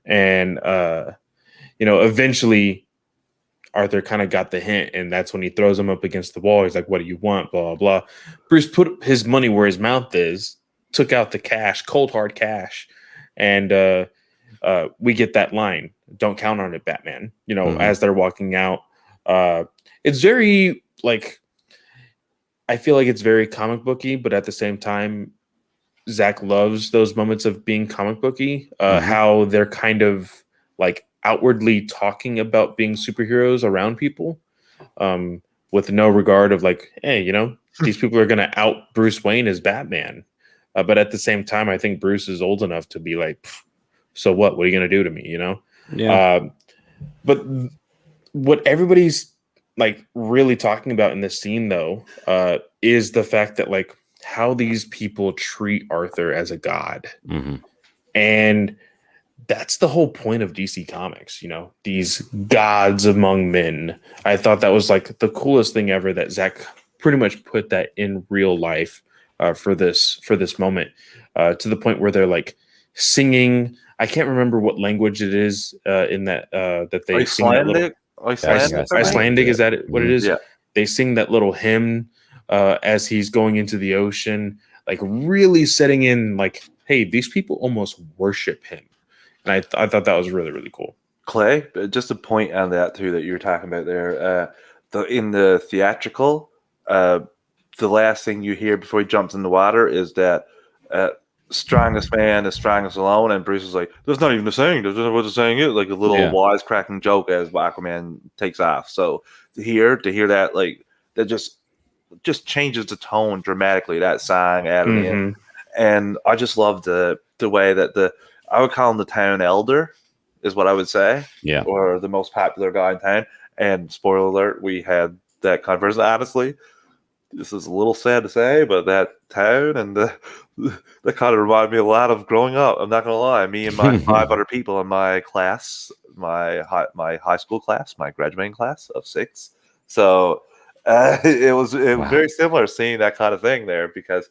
And eventually Arthur kind of got the hint, and that's when he throws him up against the wall. He's like, "What do you want?" Blah, blah, blah. Bruce put his money where his mouth is, took out the cash, cold hard cash, and we get that line, "Don't count on it, Batman." As they're walking out. It's very I feel like it's very comic booky, but at the same time, Zack loves those moments of being comic booky. How they're kind of outwardly talking about being superheroes around people, with no regard of like, hey, these people are going to out Bruce Wayne as Batman. But at the same time, I think Bruce is old enough to be like, so what? What are you going to do to me?
Yeah.
But what everybody's like really talking about in this scene, though, is the fact that like how these people treat Arthur as a god.
Mm-hmm.
And that's the whole point of DC Comics, these gods among men. I thought that was like the coolest thing ever that Zack pretty much put that in real life for this moment, to the point where they're like singing. I can't remember what language it is in that that they sing that little Icelandic. Is that what it is?
Yeah.
They sing that little hymn as he's going into the ocean, like really setting in like, hey, these people almost worship him. And I thought that was really, really cool.
Clay, just a point on that too that you were talking about there. In the theatrical, the last thing you hear before he jumps in the water is that strongest man is strongest alone, and Bruce is like, "That's not even the saying. That's not what the saying is." Like a little wisecracking joke as Aquaman takes off. So to hear that, like that just changes the tone dramatically. That song added in, and I just love the way that I would call him the town elder, is what I would say.
Yeah.
Or the most popular guy in town. And spoiler alert, we had that conversation. Honestly, this is a little sad to say, but that town and that kind of reminded me a lot of growing up. I'm not gonna lie. Me and my 5 other people in my class, my high school class, my graduating class of 6. So it was very similar seeing that kind of thing there, because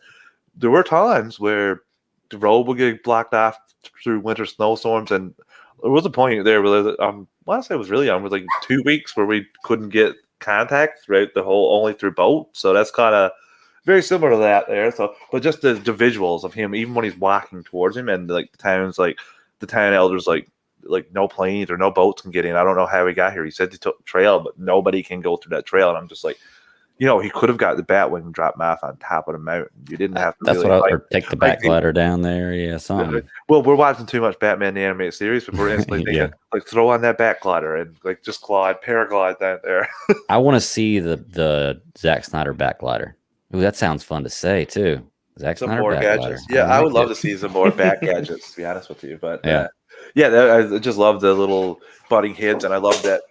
there were times where the road would get blocked off through winter snowstorms, and there was a point there where I want to say it was really young, it was like 2 weeks where we couldn't get contact throughout the whole, only through boat. So that's kind of very similar to that there. So, but just the visuals of him, even when he's walking towards him, and like the town elders like no planes or no boats can get in. I don't know how he got here. He said he took the trail, but nobody can go through that trail. And I'm just like, he could have got the Batwing and dropped him off on top of the mountain. You didn't have to.
That's
really
what or take the back ladder down there. Yeah, something.
Well, we're watching too much Batman the animated series, but we're instantly thinking, like, throw on that back ladder and like just paraglide down there.
I want to see the Zack Snyder back ladder. Ooh, that sounds fun to say too. Zack
Some
Snyder
more
back
gadgets.
ladder.
Yeah, I would love to see some more back gadgets, to be honest with you. But
yeah,
I just love the little butting heads, and I love that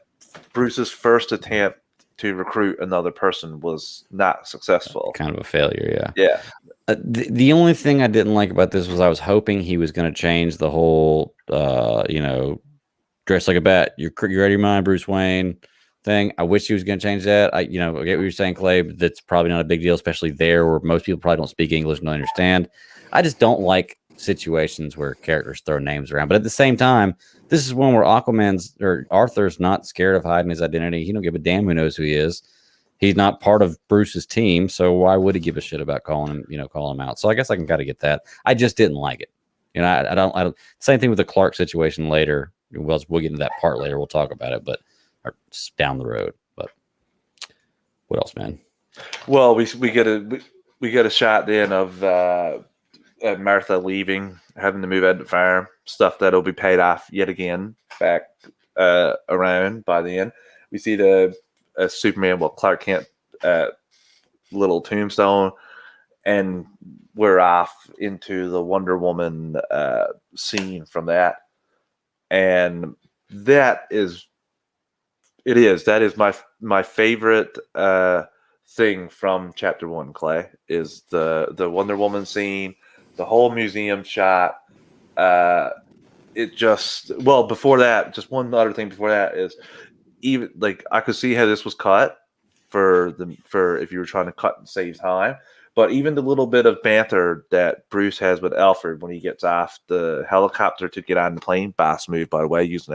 Bruce's first attempt to recruit another person was not successful.
Kind of a failure.
Yeah.
The only thing I didn't like about this was I was hoping he was going to change the whole, dress like a bat. You're out of your mind, Bruce Wayne thing. I wish he was going to change that. I get what you're saying, Clay, but that's probably not a big deal, especially there where most people probably don't speak English and don't understand. I just don't like situations where characters throw names around. But at the same time, this is one where Arthur's not scared of hiding his identity. He don't give a damn who knows who he is. He's not part of Bruce's team, so why would he give a shit about calling him out? So I guess I can kind of get that. I just didn't like it. I don't. Same thing with the Clark situation later. We'll get into that part later. We'll talk about it, but down the road. But what else, man?
Well, we get a shot then of Martha leaving, having to move out of the farm, stuff that'll be paid off yet again back around by the end. We see the Superman, Clark Kent little tombstone, and we're off into the Wonder Woman scene from that. And that is my favorite thing from chapter 1, Clay, is the Wonder Woman scene, the whole museum shot. Before that, just one other thing before that is, even like I could see how this was cut for if you were trying to cut and save time. But even the little bit of banter that Bruce has with Alfred when he gets off the helicopter to get on the plane, boss move, by the way, using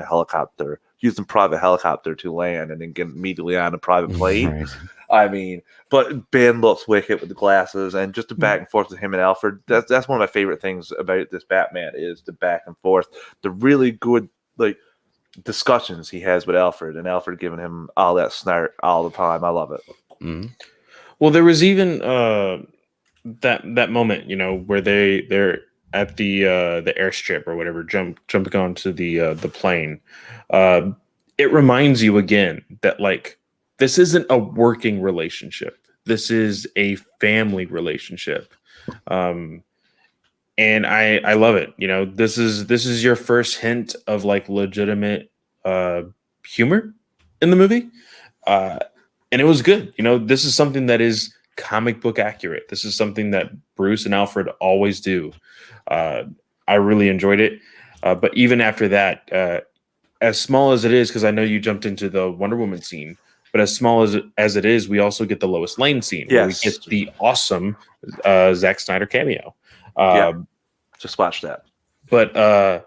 private helicopter to land and then get immediately on a private plane.
Right.
I mean, but Ben looks wicked with the glasses, and just the back and forth with him and Alfred. That's one of my favorite things about this Batman is the back and forth, the really good discussions he has with Alfred, and Alfred giving him all that snark all the time. I love it.
Mm-hmm.
Well, there was even that moment, where they're the airstrip or whatever, jumping onto the plane, it reminds you again that like this isn't a working relationship. This is a family relationship. And I love it. You know, this is your first hint of like legitimate humor in the movie, and it was good. You know, this is something that is comic book accurate. This is something that Bruce and Alfred always do. I really enjoyed it, but even after that, as small as it is, because I know you jumped into the Wonder Woman scene, but as small as it is, we also get the Lois Lane scene where we get the awesome Zack Snyder cameo.
Just watch that.
But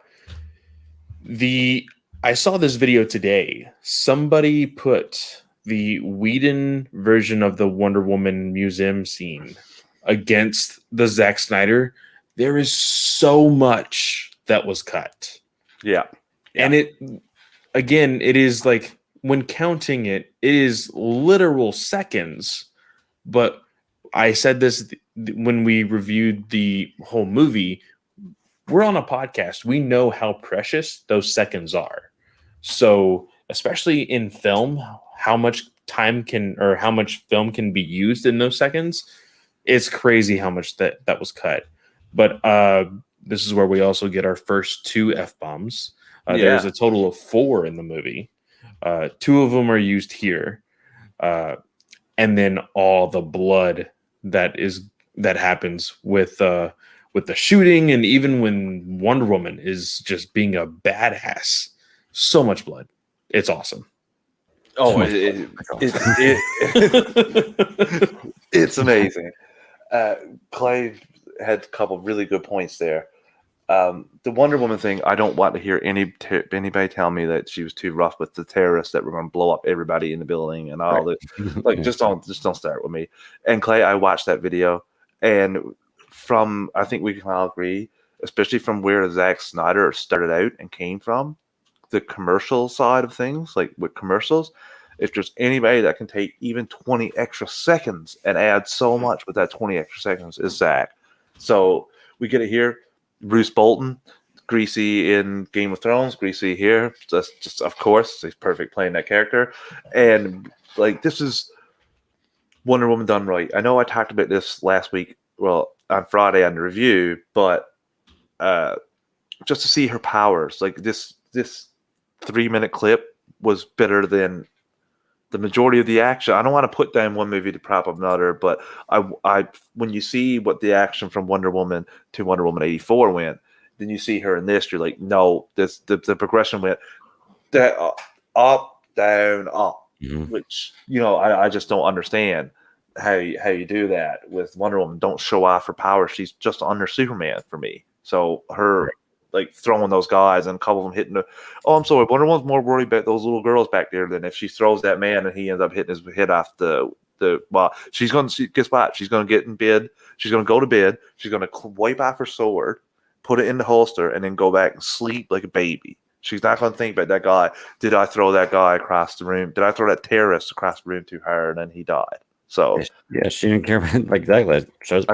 I saw this video today. Somebody put the Whedon version of the Wonder Woman museum scene against the Zack Snyder. There is so much that was cut.
Yeah.
And it is like when counting it is literal seconds. But I said this when we reviewed the whole movie. We're on a podcast. We know how precious those seconds are. So, especially in film, how much time how much film can be used in those seconds. It's crazy how much that was cut. But this is where we also get our first 2 F-bombs. There's a total of 4 in the movie. 2 of them are used here. And then all the blood that happens with the shooting, and even when Wonder Woman is just being a badass. So much blood. It's awesome.
Oh, it's amazing. Clay had a couple of really good points there. The Wonder Woman thing, I don't want to hear anybody tell me that she was too rough with the terrorists that were going to blow up everybody in the building and all that. Like, just don't start with me. And Clay, I watched that video, and I think we can all agree, especially from where Zack Snyder started out and came from, the commercial side of things, like with commercials, if there's anybody that can take even 20 extra seconds and add so much with that 20 extra seconds, is Zack. So we get it here. Bruce Bolton, Greasy in Game of Thrones, Greasy here. Just of course, he's perfect playing that character. And like, this is Wonder Woman done right. I know I talked about this last week, well, on Friday on the review, but just to see her powers, like this 3-minute clip was better than the majority of the action. I don't want to put down one movie to prop up another, but I when you see what the action from Wonder Woman to Wonder Woman 84 went, then you see her in this, you're like, no, the progression went that up, down, up, which, you know, I just don't understand how you do that with Wonder Woman. Don't show off her power. She's just under Superman for me. So her like throwing those guys and a couple of them hitting I'm sorry, Wonder Woman's more worried about those little girls back there than if she throws that man and he ends up hitting his head off she's going to, guess what? She's going to get in bed. She's going to go to bed. She's going to wipe off her sword, put it in the holster, and then go back and sleep like a baby. She's not going to think about that guy. Did I throw that guy across the room? Did I throw that terrorist across the room too hard and then he died? So
yeah, she didn't care about exactly.
I've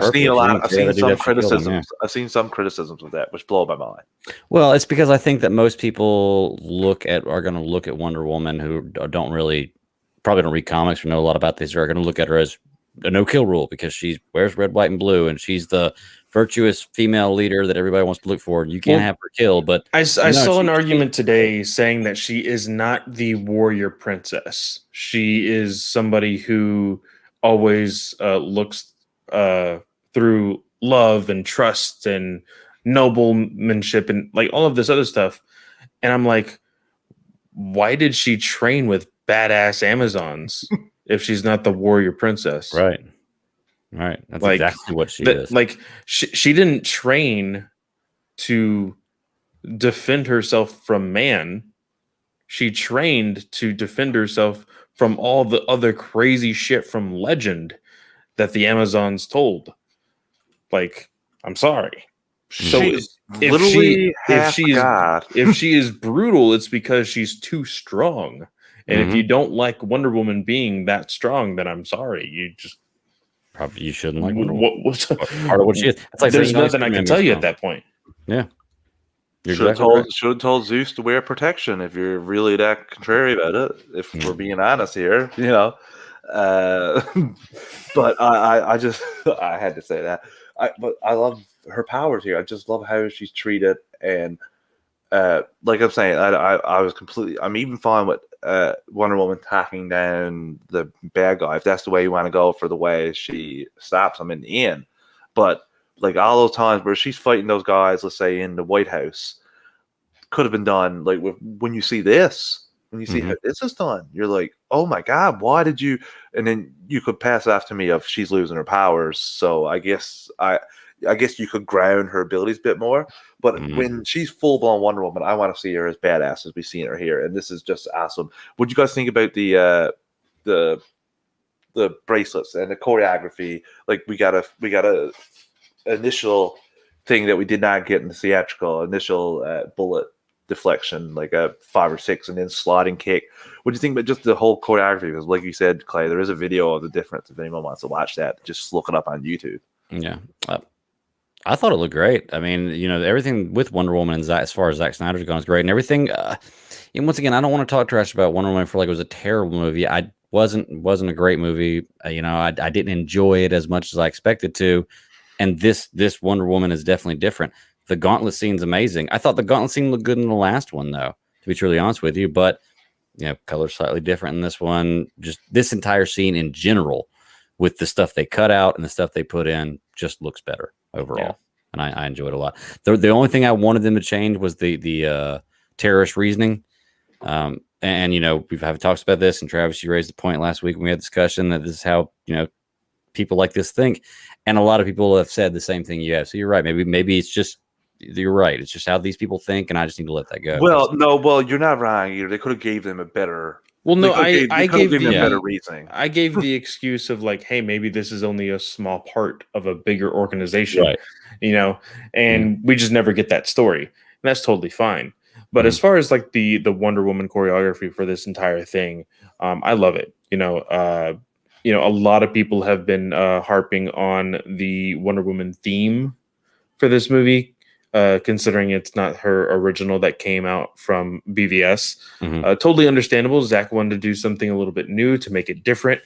seen some criticisms of that, which blow my mind.
Well, it's because I think that most people are going to look at Wonder Woman who probably don't read comics or know a lot about this, are going to look at her as a no-kill rule because she wears red, white, and blue, and she's the virtuous female leader that everybody wants to look for. You can't have her killed. But
I saw an argument today saying that she is not the warrior princess. She is somebody who always looks through love and trust and noblemanship and like all of this other stuff. And I'm like, why did she train with badass Amazons if she's not the warrior princess?
Right. That's like, exactly what she is.
Like she didn't train to defend herself from man. She trained to defend herself from all the other crazy shit from legend that the Amazons told. Like, I'm sorry. So if she is brutal, it's because she's too strong. And if you don't like Wonder Woman being that strong, then I'm sorry.
Probably you shouldn't like Wonder Woman.
What's
Part of what she is. It's like
there's
saying,
nothing I can tell you at that point.
Yeah. You're
Should have
exactly right.
told Zeus to wear protection if you're really that contrary about it. If we're being honest here, but I just I had to say that. But I love her powers here. I just love how she's treated, and like I'm saying, I was completely. I'm even fine with Wonder Woman tacking down the bad guy if that's the way you want to go for the way she stops him in the end. But like all those times where she's fighting those guys, let's say in the White House, could have been done. Like when you see this, when you see how this is done, you're like, oh my god, why did you? And then you could pass it off to me of she's losing her powers. So I guess you could ground her abilities a bit more. But when she's full blown Wonder Woman, I want to see her as badass as we've seen her here, and this is just awesome. What do you guys think about the bracelets and the choreography? Like we got a initial thing that we did not get in the theatrical initial bullet deflection, like a 5 or 6, and then sliding kick. What do you think about just the whole choreography? Because like you said, Clay, there is a video of the difference. If anyone wants to watch that, just look it up on YouTube.
Yeah. I thought it looked great. I mean, everything with Wonder Woman and Zack, as far as Zack Snyder's gone, is great, and everything. And once again, I don't want to talk trash about Wonder Woman for like it was a terrible movie. I wasn't a great movie. I didn't enjoy it as much as I expected to. And this Wonder Woman is definitely different. The gauntlet scene's amazing. I thought the gauntlet scene looked good in the last one, though, to be truly honest with you. But color's slightly different in this one. Just this entire scene in general, with the stuff they cut out and the stuff they put in, just looks better overall. Yeah. And I enjoyed it a lot. The only thing I wanted them to change was the terrorist reasoning. And we've had talks about this, and Travis, you raised the point last week when we had a discussion that this is how people like this think, and a lot of people have said the same thing you have. So you're right. Maybe it's just you're right. It's just how these people think, and I just need to let that go.
Well, you're not wrong either. They could have gave them a better.
Well, no, I gave
them better reasoning.
I gave the excuse of like, hey, maybe this is only a small part of a bigger organization,
right?
And we just never get that story, and that's totally fine. But as far as like the Wonder Woman choreography for this entire thing, I love it. A lot of people have been harping on the Wonder Woman theme for this movie, considering it's not her original that came out from BVS. Totally understandable. Zack wanted to do something a little bit new to make it different.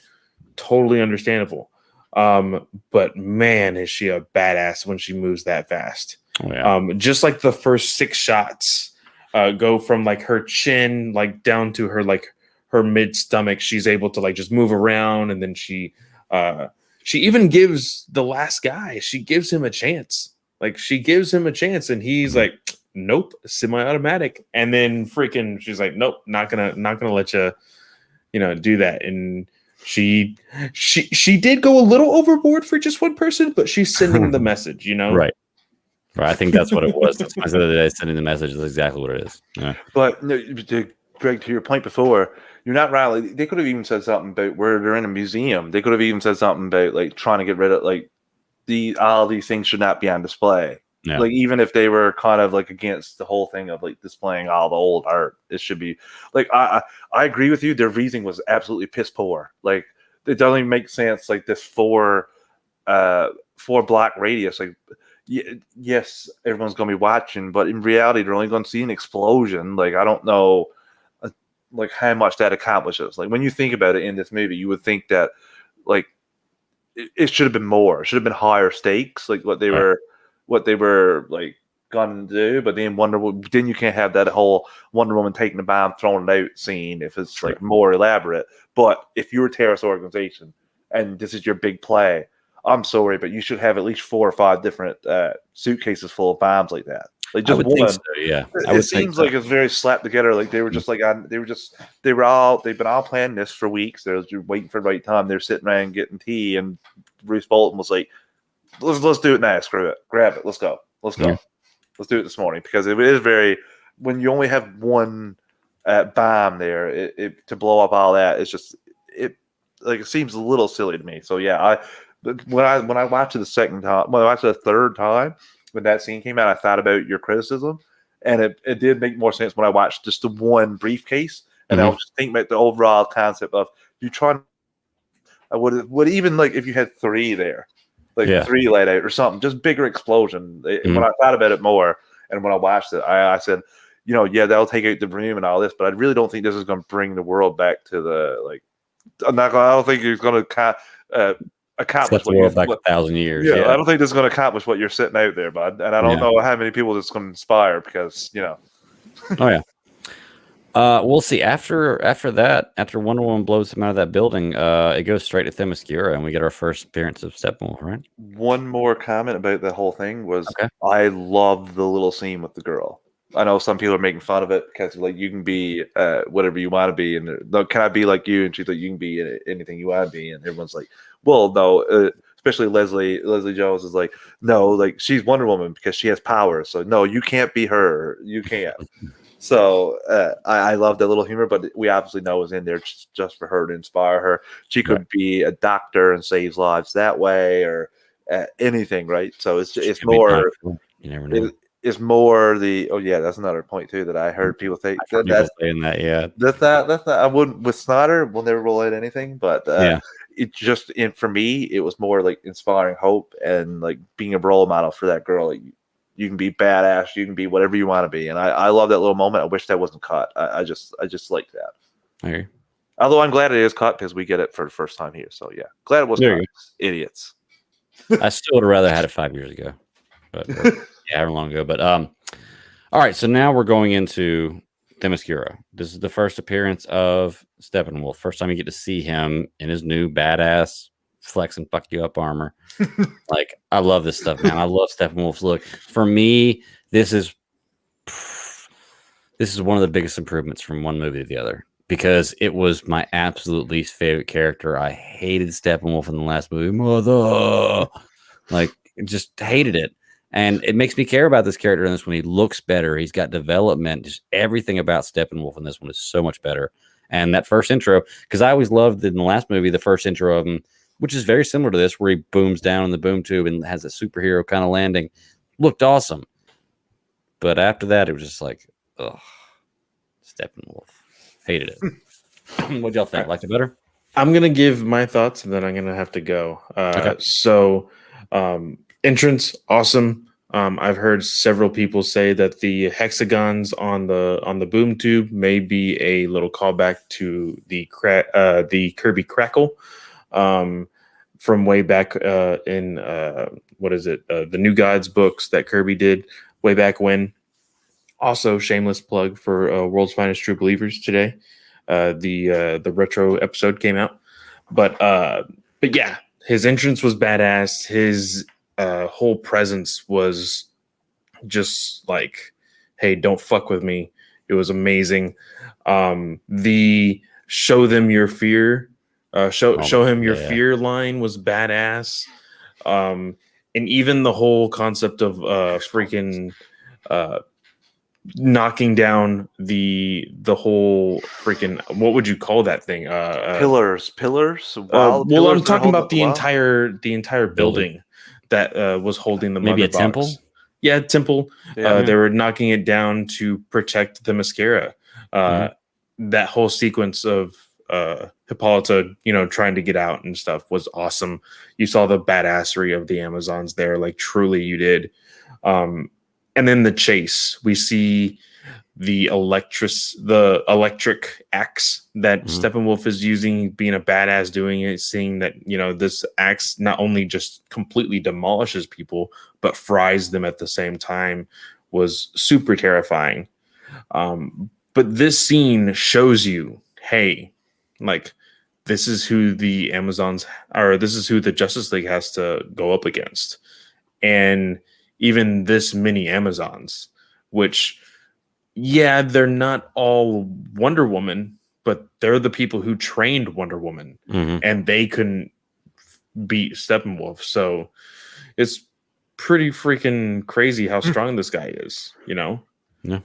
Totally understandable. But man, is she a badass when she moves that fast.
Oh, yeah.
Just like the first 6 shots go from like her chin like down to her mid stomach. She's able to like just move around, and then she even gives the last guy, she gives him a chance. Like she gives him a chance, and he's like, nope, semi-automatic. And then freaking she's like, nope, not gonna let you do that. And she did go a little overboard for just one person, but she's sending the message,
Right. I think that's what it was. That's why I said the other day, sending the message is exactly what it is. Yeah.
But Greg, to your point before, you're not right. Like, they could have even said something about where they're in a museum. They could have even said something about like trying to get rid of like all these things should not be on display. Yeah. Like even if they were kind of like against the whole thing of like displaying all the old art, it should be like I agree with you. Their reasoning was absolutely piss poor. Like it doesn't even make sense. Like this 4 block radius. Like yes, everyone's gonna be watching, but in reality, they're only going to see an explosion. Like I don't know. Like how much that accomplishes. Like when you think about it in this movie, you would think that like it should have been more. It should have been higher stakes, like what they were like gonna do. But then you can't have that whole Wonder Woman taking the bomb, throwing it out scene if it's like more elaborate. But if you're a terrorist organization and this is your big play, I'm sorry, but you should have at least 4 or 5 different suitcases full of bombs like that. Like just one.
So, yeah.
It seems like it's very slapped together. Like they were just like they've been all planning this for weeks. They're just waiting for the right time. They're sitting around getting tea, and Bruce Bolton was like, "Let's do it now. Screw it. Grab it. Let's go. Yeah. Let's do it this morning." Because it is very when you only have one bomb there, it to blow up all that. It's just it seems a little silly to me. So yeah, when I watched it the second time, when I watched it the third time. When that scene came out, I thought about your criticism, and it did make more sense when I watched just the one briefcase, and I was just thinking about the overall concept of you trying I would even like if you had 3 there, like 3 laid out or something, just bigger explosion. When I thought about it more, and when I watched it, I said, yeah, that'll take out the room and all this, but I really don't think this is going to bring the world back to the like. I don't think it's going to accomplish
the world back 1,000 years.
Yeah, I don't think this is going to accomplish what you're sitting out there, bud. And I don't know how many people this is going to inspire because
Oh yeah. We'll see. After that, after Wonder Woman blows him out of that building, it goes straight to Themyscira, and we get our first appearance of Steppenwolf, right?
One more comment about the whole thing was I love the little scene with the girl. I know some people are making fun of it because like you can be whatever you want to be, and can I be like you? And she's like, you can be anything you want to be, and everyone's like, well, no. Especially Leslie Jones is like, no, like she's Wonder Woman because she has powers. So no, you can't be her. You can't. So I love that little humor, but we obviously know it's in there just for her to inspire her. She could be a doctor and saves lives that way, or anything, right? So it's more.
You never know.
It's more the that's another point too that I heard people say that's
saying that
that's not I wouldn't with Snyder we'll never roll out anything, but it just for me it was more like inspiring hope and like being a role model for that girl. Like, you can be badass, you can be whatever you want to be, and I love that little moment. I wish that wasn't cut. I just like that.
I agree.
Although I'm glad it is cut because we get it for the first time here. So yeah, glad it was cut. Idiots.
I still would have rather had it 5 years ago, but however long ago. But all right, so now we're going into Themyscira. This is the first appearance of Steppenwolf. First time you get to see him in his new badass flex and fuck you up armor. Like, I love this stuff, man. I love Steppenwolf's look. For me, this is one of the biggest improvements from one movie to the other because it was my absolute least favorite character. I hated Steppenwolf in the last movie. Mother, like, just hated it. And it makes me care about this character in this one. He looks better. He's got development. Just everything about Steppenwolf in this one is so much better. And that first intro, because I always loved in the last movie, the first intro of him, which is very similar to this, where he booms down in the boom tube and has a superhero kind of landing. Looked awesome. But after that, it was just like, ugh, Steppenwolf. Hated it. What'd y'all think? Liked it better?
I'm going to give my thoughts, and then I'm going to have to go. So, entrance, awesome. I've heard several people say that the hexagons on the boom tube may be a little callback to the Kirby Crackle. From way back in the New Gods books that Kirby did way back when. Also, shameless plug for World's Finest True Believers today. The retro episode came out, but yeah, his entrance was badass. His whole presence was just like, hey, don't fuck with me. It was amazing. The show them your fear. Show him your fear line was badass. And even the whole concept of freaking knocking down the whole freaking, what would you call that thing?
Pillars.
Well, I'm talking about the entire building that was holding the
maybe
mother
a temple.
box. Yeah, temple. They were knocking it down to protect the Themyscira. That whole sequence of Hippolyta, trying to get out and stuff was awesome. You saw the badassery of the Amazons there, like truly you did. And then the chase, we see the electric axe that Steppenwolf is using, being a badass doing it, seeing that, this axe not only just completely demolishes people, but fries them at the same time, was super terrifying. But this scene shows you, hey, like, this is who the Amazons are. This is who the Justice League has to go up against. And even this many Amazons, which, yeah, they're not all Wonder Woman, but they're the people who trained Wonder Woman, and they couldn't beat Steppenwolf. So it's pretty freaking crazy how strong this guy is, Yeah.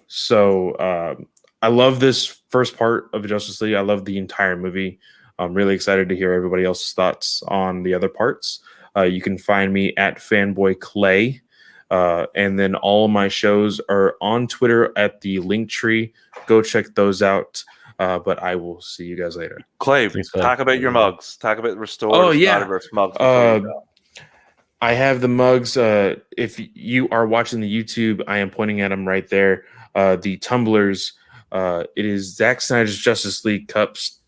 So I love this first part of Justice League. I love the entire movie. I'm really excited to hear everybody else's thoughts on the other parts. You can find me at Fanboy Clay. And then all my shows are on Twitter at the Linktree. Go check those out. But I will see you guys later.
Clay,
Thanks, Clay.
talk about your mugs. Talk about Restore
Oh,
the
yeah.
Snyderverse mugs. Before you go.
I have the mugs. If you are watching the YouTube, I am pointing at them right there. The tumblers. It is Zack Snyder's Justice League cups.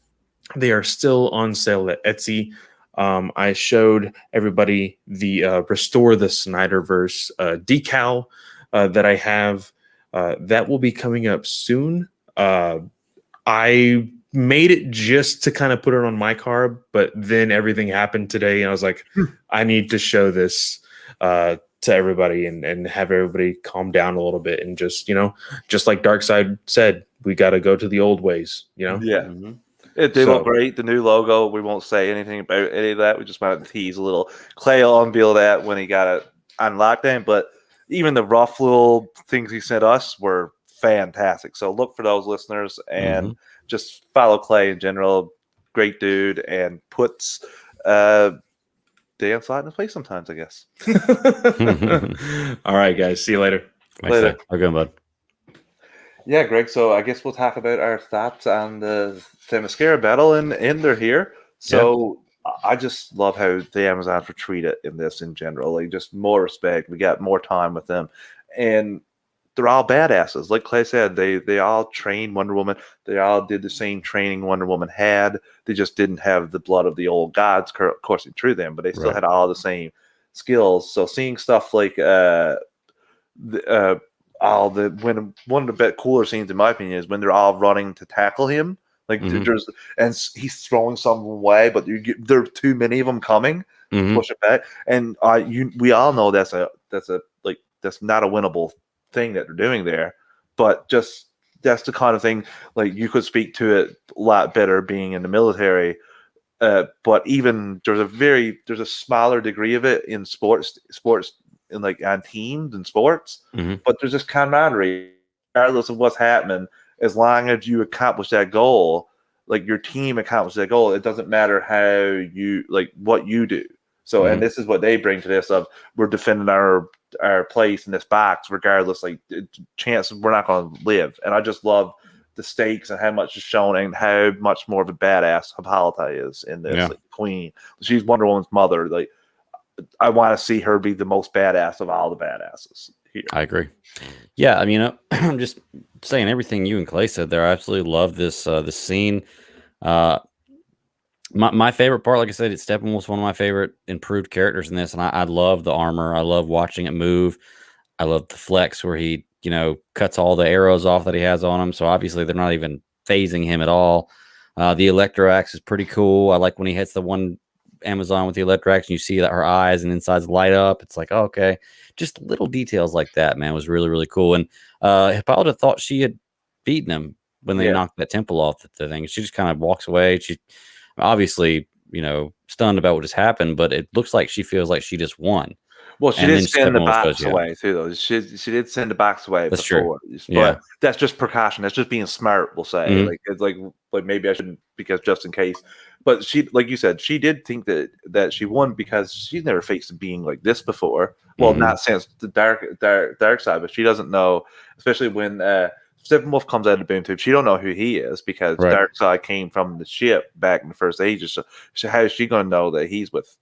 They are still on sale at Etsy. I showed everybody the Restore the Snyderverse decal that I have. That will be coming up soon. I made it just to kind of put it on my car, but then everything happened today, and I was like, I need to show this to everybody and have everybody calm down a little bit and just, just like Darkseid said, we got to go to the old ways,
Yeah.
Mm-hmm.
It did look great. The new logo. We won't say anything about any of that. We just want to tease a little. Clay will unveil that when he got it on lockdown. But even the rough little things he sent us were fantastic. So look for those, listeners, and just follow Clay in general. Great dude, and puts Dan Slott in his place sometimes, I guess.
All right, guys. See you later.
Later.
Have a good one, bud.
Yeah, Greg. So I guess we'll talk about our thoughts on the Themyscira battle, and they're here. So I just love how the Amazons were treated in this in general. Like, just more respect. We got more time with them, and they're all badasses. Like Clay said, they all trained Wonder Woman. They all did the same training Wonder Woman had. They just didn't have the blood of the old gods coursing through them, but they still had all the same skills. So seeing stuff like when one of the cooler scenes in my opinion is when they're all running to tackle him, like he's throwing some away, but there are too many of them coming to push it back, and we all know that's not a winnable thing that they're doing there, but just that's the kind of thing, like, you could speak to it a lot better being in the military. But even there's a smaller degree of it in sports in, like, on teams and sports, but there's this camaraderie regardless of what's happening. As long as you accomplish that goal, like your team accomplishes that goal, it doesn't matter what you do. So and this is what they bring to this of, we're defending our place in this box regardless, like, chances we're not going to live. And I just love the stakes and how much is shown and how much more of a badass Hippolyta is in this. Like, Queen, she's Wonder Woman's mother. Like, I want to see her be the most badass of all the badasses here.
I agree. Yeah, I mean, I'm just saying everything you and Clay said there. I absolutely love this scene. My favorite part, like I said, Steppenwolf's one of my favorite improved characters in this, and I love the armor. I love watching it move. I love the flex where he, cuts all the arrows off that he has on him. So obviously they're not even phasing him at all. The Electroaxe is pretty cool. I like when he hits the one Amazon with the Electroaxe and you see that her eyes and insides light up. It's like, okay, just little details like that, man, was really, really cool. And Hippolyta thought she had beaten him when they knocked that temple off the thing. She just kind of walks away. She obviously, stunned about what just happened, but it looks like she feels like she just won.
Well, she did send the box away too, though. She did send the box away before. But that's just precaution. That's just being smart, we'll say. Like, it's like maybe I shouldn't, because just in case. But she, like you said, she did think that she won because she's never faced a being like this before. Well, not since the dark side, but she doesn't know, especially when Steppenwolf comes out of the boom tube. She don't know who he is because Darkseid came from the ship back in the first ages. So how is she going to know that he's with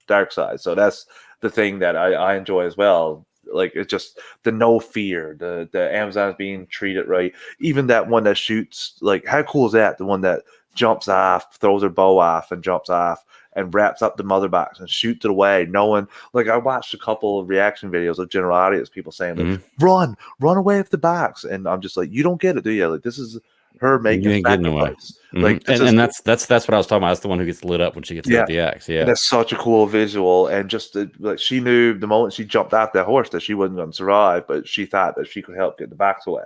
Darkseid? So that's the thing that I enjoy as well. Like, it's just the no fear, the Amazons being treated right. Even that one that shoots, like, how cool is that? The one that jumps off, throws her bow off and jumps off and wraps up the mother box and shoots it away. Knowing, like, I watched a couple of reaction videos of general audience people saying, like, run away with the box. And I'm just like, you don't get it, do you? Like, this is her making sacrifice. Like,
and that's what I was talking about. That's the one who gets lit up when she gets out the axe. Yeah,
and that's such a cool visual. And just like, she knew the moment she jumped off that horse that she wasn't going to survive, but she thought that she could help get the box away.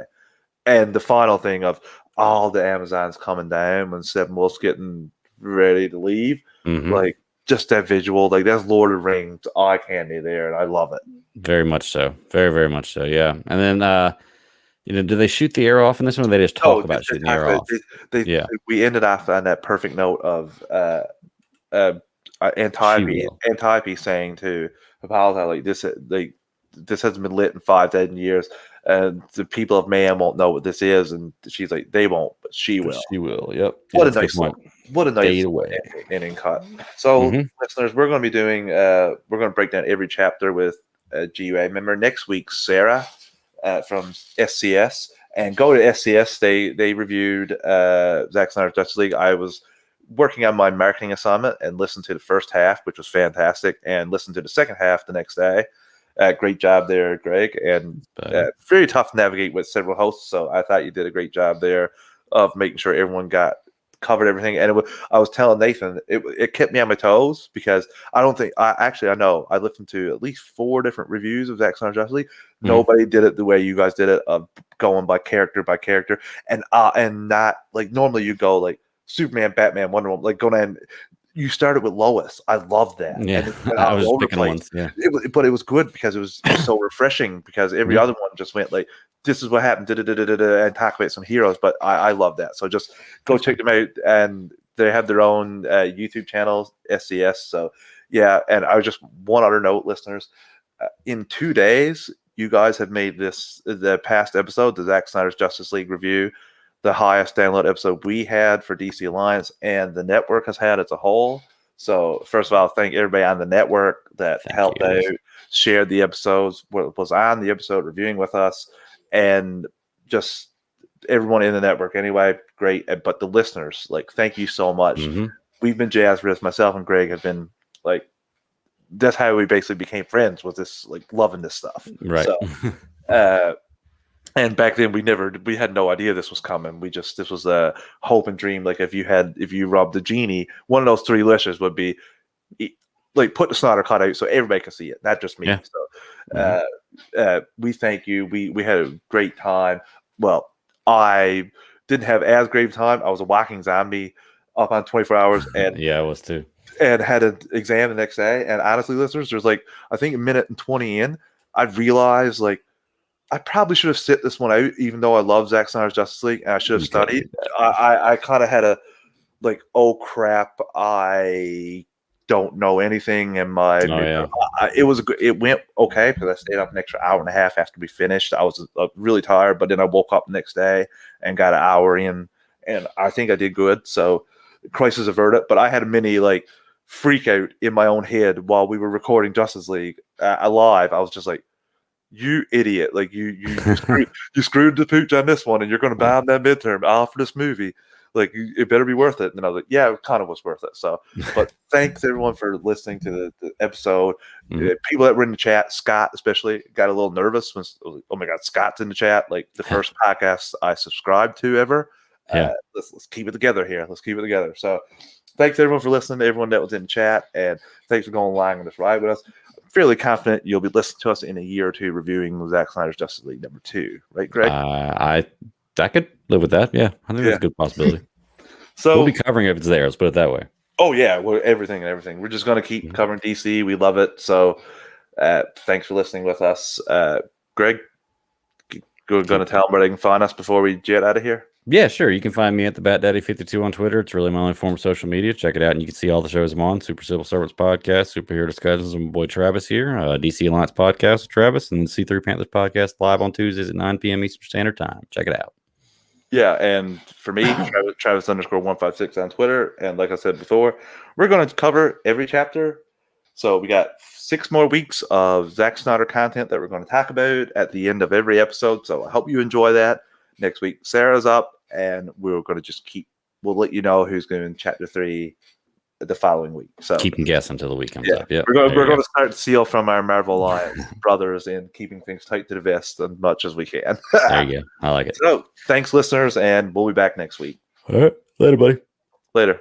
And the final thing of all the Amazons coming down when Steppenwolf's getting ready to leave, like, just that visual, like, that's Lord of the Rings eye candy there, and I love it.
Very much so. Very, very much so. Yeah. And then do they shoot the arrow off in this one, or they just talk about shooting the arrow off?
We ended off on that perfect note of Antiope saying to Hippolyta, like, this hasn't been lit in 5,000 years. and the people of Mayhem won't know what this is. And she's like, they won't, but she will.
She will. Yep.
What
Yeah,
a nice
one.
what a nice
Fade away.
ending cut. So,
Mhm.
listeners, we're going to be doing we're going to break down every chapter with GUA. Remember, next week Sarah from SCS, and go to SCS. They reviewed Zack Snyder's Justice League. I was working on my marketing assignment and listened to the first half, which was fantastic, and listened to the second half the next day. Great job there, Greg, and very tough to navigate with several hosts. So I thought you did a great job there of making sure everyone covered everything. And I was telling Nathan, it kept me on my toes because I know I listened to at least 4 different reviews of Zack Snyder's Justice League. Mm-hmm. Nobody did it the way you guys did it, of going by character, and not like normally you go like Superman, Batman, Wonder Woman, like going in. You started with Lois. I love that.
Yeah, I was just picking ones. Yeah,
but it was good because it was so refreshing. Because every other one just went like, "This is what happened," and talk about some heroes. But I love that. So just go check them out, and they have their own YouTube channel, SCS. So yeah, and I was just one other note, listeners. In 2 days, you guys have made the past episode, the Zack Snyder's Justice League review, the highest download episode we had for DC Alliance and the network has had as a whole. So first of all, thank everybody on the network that helped out, shared the episodes, was on the episode reviewing with us, and just everyone in the network anyway. Great. But the listeners, like, thank you so much. Mm-hmm. We've been jazzed with this. Myself and Greg have been like, that's how we basically became friends, was this like loving this stuff.
Right.
So, and back then we had no idea this was coming. This was a hope and dream. Like if you robbed the genie, one of those 3 wishes would be like put the Snyder cut out so everybody can see it, not just me. Yeah. So we thank you. We had a great time. Well, I didn't have as great a time. I was a walking zombie up on 24 hours, and
yeah, I was too.
And had an exam the next day. And honestly, listeners, there's like I think a minute and 20 in, I realized like I probably should have sit this one out, even though I love Zack Snyder's Justice League, and I should have studied. I kind of had a like, oh crap, I don't know anything, and it went okay because I stayed up an extra hour and a half after we finished. I was really tired, but then I woke up the next day and got an hour in, and I think I did good. So, crisis averted. But I had a mini like freak out in my own head while we were recording Justice League live. I was just like, you idiot, like you screwed the pooch on this one, and you're going to bomb that midterm for this movie, like it better be worth it. And I was like, yeah, it kind of was worth it. So but thanks everyone for listening to the episode. People that were in the chat, Scott especially, got a little nervous when oh my god, Scott's in the chat, like the first podcast I subscribed to ever. Let's keep it together here, So thanks everyone for listening, to everyone that was in the chat, and thanks for going along on this ride with us. Fairly confident you'll be listening to us in a year or two reviewing Zack Snyder's Justice League #2, right, Greg?
I could live with that. Yeah, I think that's a good possibility. So we'll be covering if it's there. Let's put it that way. Oh yeah, we're everything. We're just going to keep covering DC. We love it. So thanks for listening with us, Greg. Going to tell them where they can find us before we jet out of here. Yeah, sure. You can find me at the BatDaddy52 on Twitter. It's really my only form of social media. Check it out, and you can see all the shows I'm on. Super Civil Servants Podcast, Superhero Discussions with my boy Travis here, DC Alliance Podcast with Travis, and the C3 Panthers Podcast live on Tuesdays at 9 p.m. Eastern Standard Time. Check it out.
Yeah, and for me, Travis_156 on Twitter. And like I said before, we're going to cover every chapter. So we got 6 more weeks of Zack Snyder content that we're going to talk about at the end of every episode. So I hope you enjoy that. Next week, Sarah's up, and we're going to just we'll let you know who's going to be in chapter 3 the following week. So
keep them guessing until the week comes up. Yeah,
we're going to start to seal from our Marvel Alliance brothers in keeping things tight to the vest as much as we can.
There you go. I like it.
So thanks, listeners, and we'll be back next week.
All right. Later, buddy.
Later.